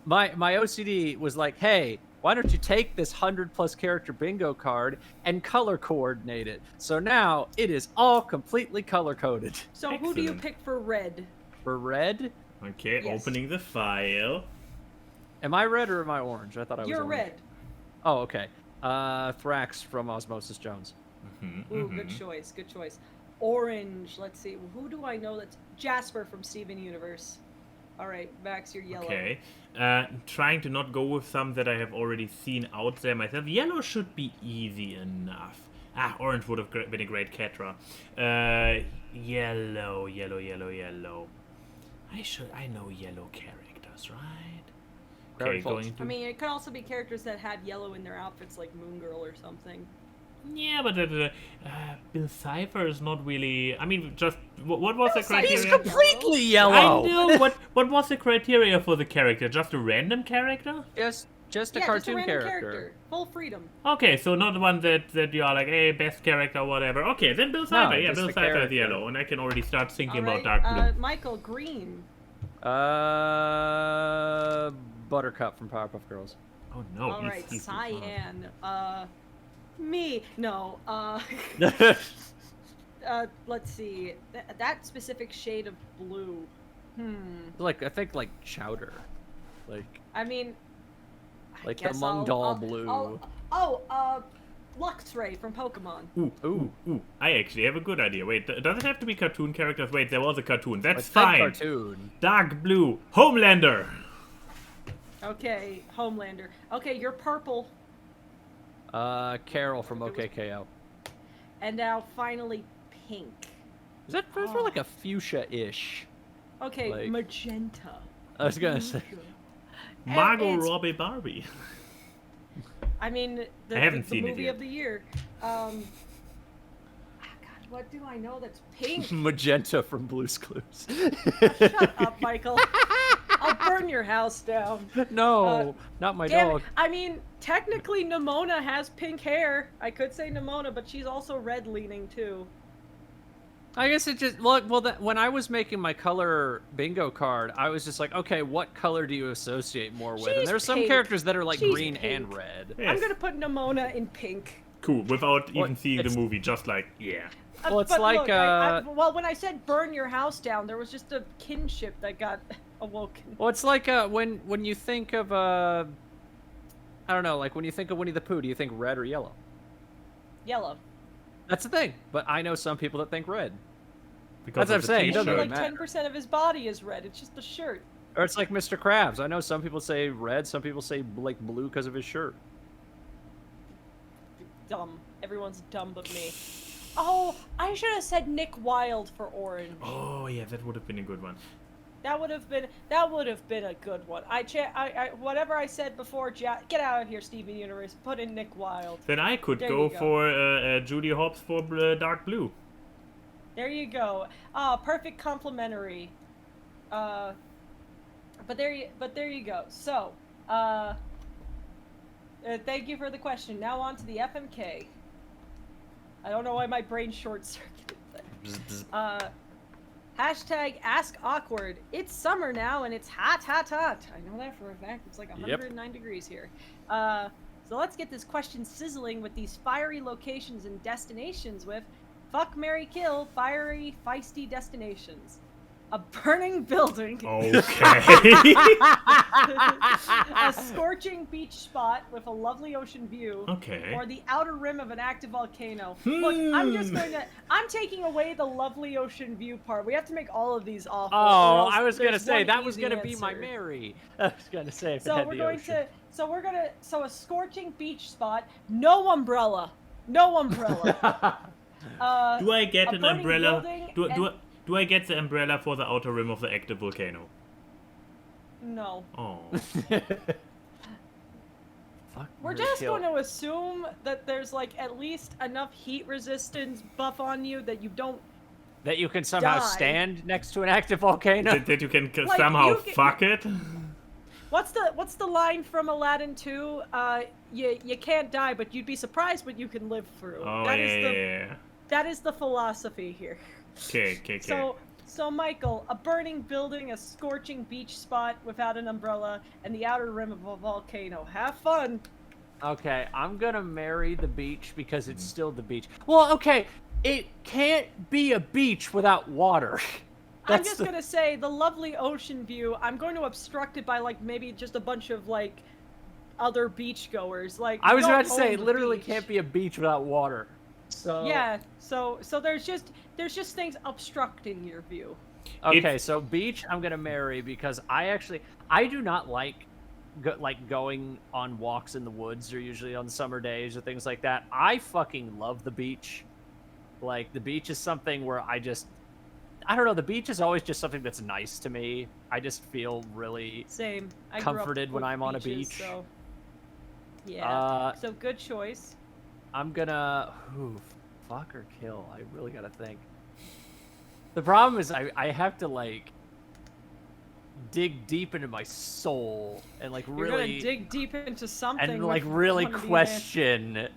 my OCD was like, hey, why don't you take this 100+ character bingo card and color coordinate it? So now it is all completely color coded. So who do you Excellent. pick for red? For red, Okay, Yes. opening the file. am I red or am I orange? I thought I was You're orange. red. Oh, okay. Thrax from Osmosis Jones. Ooh, good choice, good choice. Orange, let's see. Who do I know that's... Jasper from Steven Universe. Alright, Max, you're yellow. Okay. Trying to not go with some that I have already seen out there myself. Yellow should be easy enough. Orange would have been a great Catra. Yellow. I know yellow characters, right? Okay, Gravity Falls. going to... I mean, it could also be characters that had yellow in their outfits, like Moon Girl or something. Yeah, but Bill Cipher is not really... I mean, just... What was the criteria? He's completely I yellow. know! What was the criteria for the character? Just a random character? Just a Yeah, cartoon just a random character. Full freedom. Okay, so not one that you are like, hey, best character, whatever. Okay, then Bill Cipher. Yeah, just Bill a Cipher is character. yellow, and I can already start thinking about Alright, Dark Blue. Michael, green. Buttercup from Powerpuff Girls. Oh no, Alright, he's too far. cyan. Me. No, let's see. That specific shade of blue. I think like Chowder, I mean, I like the guess Mung I'll- Doll I'll- blue. Luxray from Pokemon. Ooh. I actually have a good idea. Wait, does it have to be cartoon characters? Wait, there was a cartoon. That's It's fine. cartoon. Dark Blue. Homelander. Okay, Homelander. Okay, you're purple. Carol from OKKO. And now finally pink. Is that for like a fuchsia-ish? Okay, Like- magenta. I was gonna say. And Margot it's- Robbie Barbie. I mean, I haven't the seen it movie yet. of the year. God, what do I know that's pink? Magenta from Blue's Clues. Shut up, Michael. I'll burn your house down. No, not my Damn dog. it. I mean, technically Nimona has pink hair. I could say Nimona, but she's also red leaning too. I guess it just when I was making my color bingo card, I was just like, okay, what color do you associate more with? And She's there's some pink. characters that are like She's green pink. and red. Yes. I'm gonna put Nimona in pink. Cool, without even seeing the it's- movie, just like, yeah. Well, it's but like, look, well, when I said burn your house down, there was just a kinship that got awoken. Well, it's like when you think of I don't know, like when you think of Winnie the Pooh, do you think red or yellow? Yellow. That's the thing. But I know some people that think red. Because That's of what I'm the saying, it doesn't t-shirt. really Like matter. 10% of his body is red. It's just the shirt. Or it's like Mr. Krabs. I know some people say red, some people say like blue because of his shirt. Dumb. Everyone's dumb but me. Oh, I should have said Nick Wilde for orange. Oh, yeah, that would have been a good one. That would have been a good one. Whatever I said before, get out of here, Steven Universe. Put in Nick Wilde. Then I could There go you go. for Judy Hopps for Dark Blue. There you go. Perfect complimentary. But there you go. So, thank you for the question. Now on to the FMK. I don't know why my brain short-circuited there. Hashtag Ask Awkward. It's summer now and it's hot, hot, hot. I know that for a fact. It's like 109 degrees here. So let's get this question sizzling with these fiery locations and destinations with Fuck, Marry, Kill, fiery, feisty destinations. A burning building. Okay. A scorching beach spot with a lovely ocean view. Okay. Or the outer rim of an active volcano. Look, I'm taking away the lovely ocean view part. We have to make all of these awful. Oh, I was gonna say one that was easy gonna be my answer. Mary. I was gonna say. If it So had we're the going ocean. so a scorching beach spot, no umbrella. No umbrella. Do I get a an burning umbrella? building Do I get the umbrella for the outer rim of the active volcano? No. Oh. Fuck, We're Mary, just kill. going to assume that there's like at least enough heat resistance buff on you that you don't. That you can somehow Die. stand next to an active volcano. that you can Like, somehow you can- fuck it? What's the line from Aladdin 2? You can't die, but you'd be surprised what you can live through. Oh, That That is the philosophy here. Okay. So Michael, a burning building, a scorching beach spot without an umbrella, and the outer rim of a volcano. Have fun. Okay, I'm gonna marry the beach because it's still the beach. Well, okay, it can't be a beach without water. I'm just gonna say the lovely ocean view. I'm going to obstruct it by like maybe just a bunch of like other beachgoers. Like I was don't about to say, own it the literally beach. can't be a beach without water. So Yeah. So there's just things obstructing your view. Okay, so beach I'm gonna marry because I do not like going on walks in the woods or usually on summer days or things like that. I fucking love the beach. Like the beach is something where I don't know, the beach is always just something that's nice to me. I just feel really Same. I grew up comforted when with I'm on a beaches, beach. So. Yeah. So good Uh, choice. I'm gonna fuck or kill. I really gotta think. The problem is I have to like dig deep into my soul and like You're really gonna dig deep into something and with like really one of the question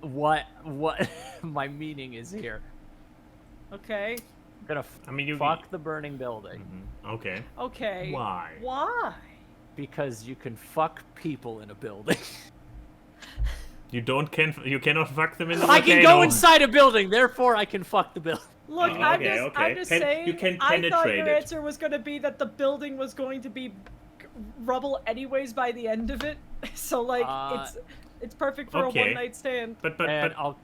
what my meaning is here. Okay. I'm gonna fuck the burning building Okay. Okay. Why? Why? because you can fuck people in a building. You cannot fuck them in the I can volcano. go inside a building, therefore I can fuck the building. Look, Oh, I'm okay. just You saying. can I thought penetrate your it. answer was going to be that the building was going to be rubble anyways by the end of it. So like it's perfect for okay. a one-night stand. But And I'll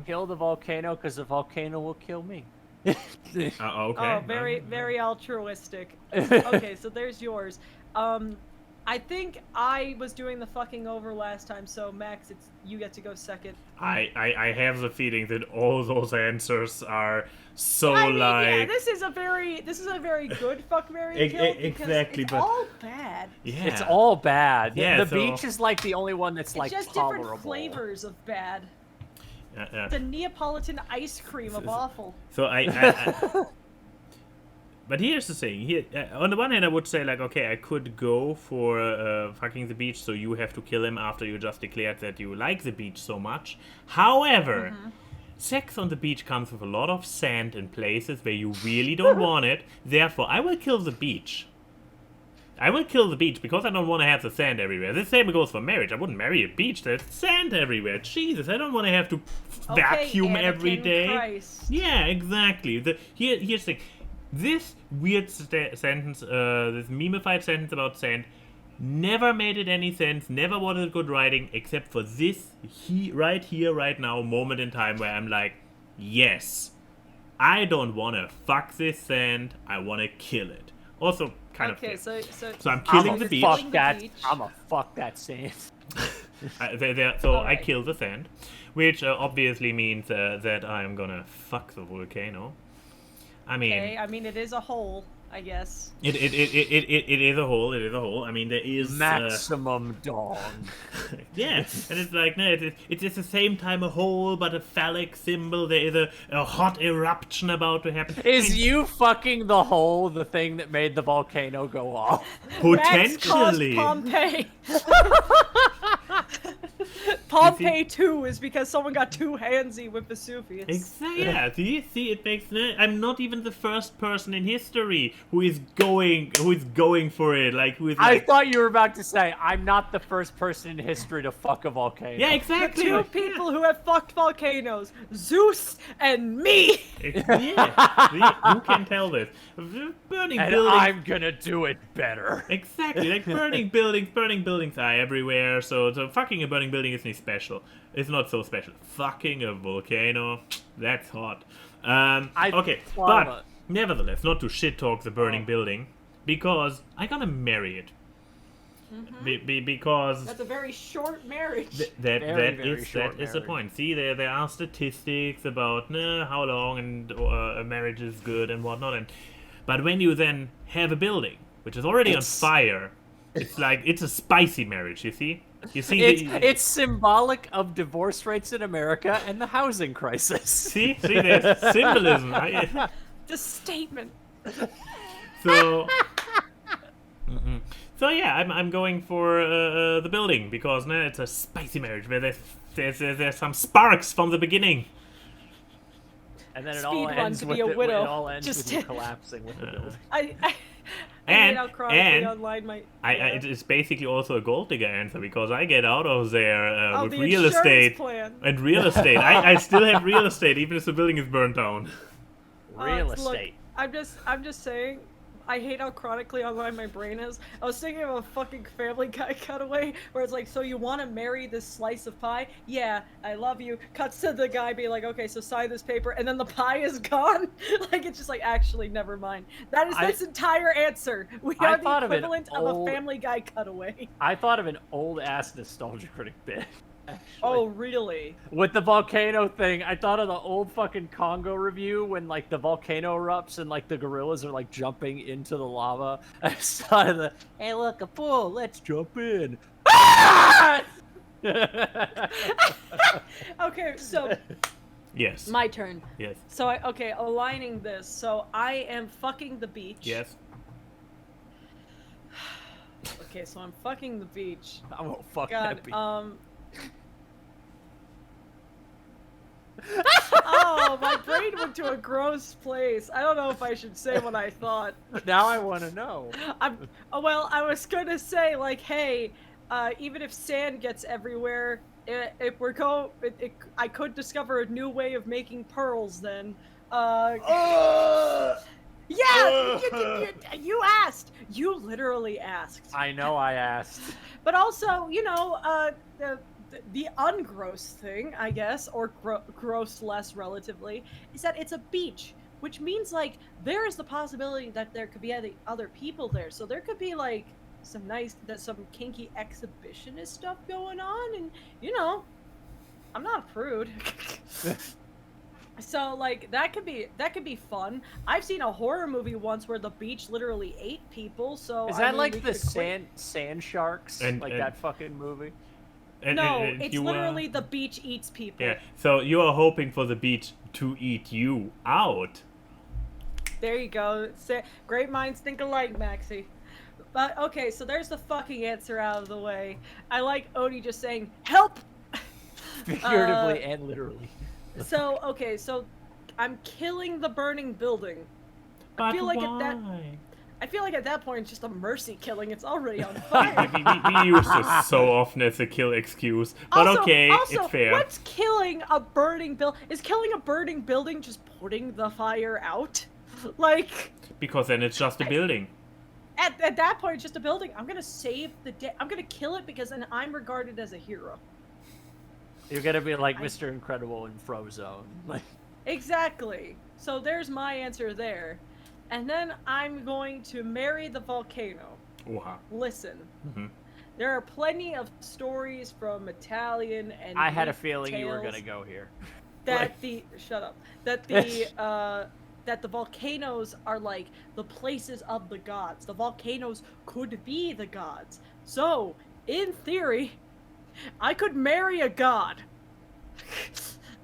kill the volcano because the volcano will kill me. okay. Oh, very altruistic. Okay, so there's yours. I think I was doing the fucking over last time, so Max, you get to go second. I have the feeling that all those answers are so I mean, like yeah, this is a very good fuck, marry, kill because exactly, it's but all bad. yeah, It's all bad. Yeah, the so- beach is like the only one that's It's like just tolerable. different flavors of bad. Yeah. The Neapolitan ice cream of awful. So I but here's the thing. Here, on the one hand, I would say like, okay, I could go for fucking the beach, so you have to kill him after you just declared that you like the beach so much. However, sex on the beach comes with a lot of sand in places where you really don't want it. Therefore, I will kill the beach. I will kill the beach because I don't want to have the sand everywhere. The same goes for marriage. I wouldn't marry a beach. There's sand everywhere. Jesus, I don't want to have to vacuum Okay, every Anakin day. Christ. Yeah, exactly. Here's the thing. This weird sentence, this memeified sentence about sand, never made it any sense, never was it good writing, except for this right here, right now, moment in time where I'm like, yes, I don't want to fuck this sand, I want to kill it. Also, kind of Okay, fair. so I'm killing the beach. Fuck that. beach. I'ma fuck that sand. I Alright. kill the sand, which obviously means that I'm gonna fuck the volcano. I mean, Okay, I mean it is a hole, I guess. it is a hole. It is a hole. I mean, there is Maximum dawn. yeah, and it's like no, it's at the same time a hole, but a phallic symbol. There is a hot eruption about to happen. Is you fucking the hole the thing that made the volcano go off? Max caused potentially? Pompeii. Pompeii 2 is because someone got too handsy with Vesuvius. Exactly. Yeah. See, it makes. I'm not even the first person in history who is going for it. Like who is. I Like, thought you were about to say, I'm not the first person in history to fuck a volcano. yeah, The exactly. two people who have fucked volcanoes, Zeus and me. Yeah. See, who can tell this? Burning And buildings. I'm gonna do it better. Exactly, like burning buildings are everywhere, so fucking a burning building isn't special. It's not so special. Fucking a volcano, that's hot. Okay, but nevertheless, not to shit talk the burning building, because I gotta marry it. Because That's a very short marriage. Very, very that short is the marriage. point. See, there are statistics about how long and a marriage is good and whatnot, but when you then have a building which is already on fire, it's like it's a spicy marriage. You see, It's symbolic of divorce rates in America and the housing crisis. see, there's symbolism. The statement. So. So yeah, I'm going for the building because it's a spicy marriage where there's some sparks from the beginning. And then it Speed all run ends to with be a widow. It all ends Just with you collapsing with the building. I And- hate how chronically and online might. It's basically also a gold digger answer because I get out of there with the real insurance estate plan. and real estate. I still have real estate even if the building is burned down. Real Look, estate. I'm just saying, I hate how chronically online my brain is. I was thinking of a fucking Family Guy cutaway where it's like, so you want to marry this slice of pie? Yeah, I love you. Cuts to the guy being like, okay, so sign this paper, and then the pie is gone. Like, it's just like, actually, never mind. That is this entire answer. We I are thought the of an equivalent of old- a Family Guy cutaway. I thought of an old ass nostalgia critic bit. Actually. Oh, really? With the volcano thing, I thought of the old fucking Congo review when like the volcano erupts and like the gorillas are like jumping into the lava. I just thought of the, hey look, a pool, let's jump in. Okay, so Yes. my turn. Yes. So aligning this. So I am fucking the beach. Yes. Okay, so I'm fucking the beach. I won't fuck God, that beat. Oh, my brain went to a gross place. I don't know if I should say what I thought. Now I want to know. I was gonna say like, hey, even if sand gets everywhere, I could discover a new way of making pearls. Then, yeah, you asked. You literally asked. I know I asked. But also, the ungross thing, I guess, or gross less relatively, is that it's a beach, which means like there is the possibility that there could be other people there. So there could be like some kinky exhibitionist stuff going on, and I'm not a prude. So like that could be fun. I've seen a horror movie once where the beach literally ate people. So Is I that mean, like we the could quit. sand sharks? And- Like and- that fucking movie? No, and it's you, literally the beach eats people. Yeah. So you are hoping for the beach to eat you out. There you go. Great minds think alike, Maxie. But okay, so there's the fucking answer out of the way. I like Odie just saying, help! Figuratively and literally. So, okay, so I'm killing the burning building. But feel like why? I feel like at that point it's just a mercy killing. It's already on fire. we use this so often as a kill excuse, but Also, okay, also, it's fair. what's killing a burning building? Is killing a burning building just putting the fire out? Like, Because then it's just a building. at that point, it's just a building. I'm gonna save the day. I'm gonna kill it because then I'm regarded as a hero. You're gonna be like Mr. Incredible in Frozone. Like, Exactly. So there's my answer there. And then I'm going to marry the volcano. Wow. Listen, Mhm. there are plenty of stories from Italian and I had a Greek feeling you were tales gonna go here. that that the volcanoes are like the places of the gods. The volcanoes could be the gods. So, in theory, I could marry a god.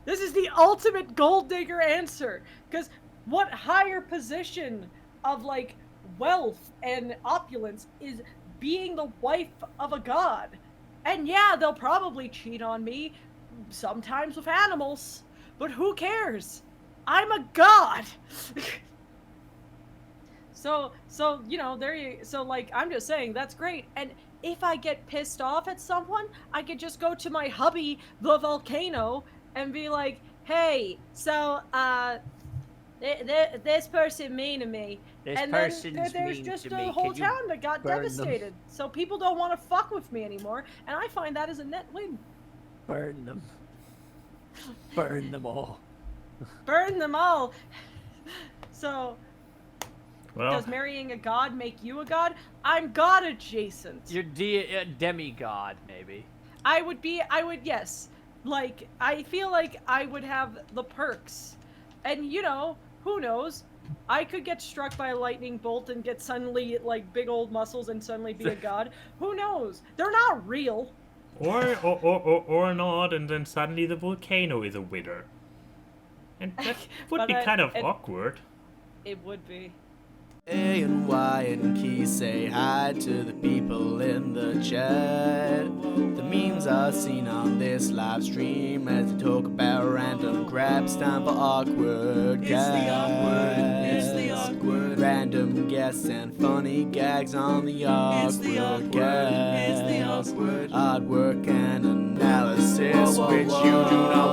This is the ultimate gold digger answer. Because what higher position of like wealth and opulence is being the wife of a god? And yeah, they'll probably cheat on me, sometimes with animals, but who cares? I'm a god! So, you know, I'm just saying, that's great. And if I get pissed off at someone, I could just go to my hubby, the volcano, and be like, hey, so, this person mean to me. This and then person's there's mean just to a me. whole Can you town that got burn them? devastated. So people don't want to fuck with me anymore, and I find that as a net win. Burn them. Burn them all. Burn them all. So, Well, does marrying a god make you a god? I'm god adjacent. You're demigod, maybe. I would, yes. Like, I feel like I would have the perks. And, you know, who knows? I could get struck by a lightning bolt and get suddenly, like, big old muscles and suddenly be a god. Who knows? They're not real. or not, and then suddenly the volcano is a winner. And that would But be kind of it- awkward. It would be. A and Y and Key say hi to the people in the chat. The memes are seen on this live stream as they talk about random grabs. Time for awkward guests. It's the awkward. Random guests and funny gags on the It's the awkward awkward. It's the guests. awkward. Artwork and analysis, Whoa, whoa, which you do whoa.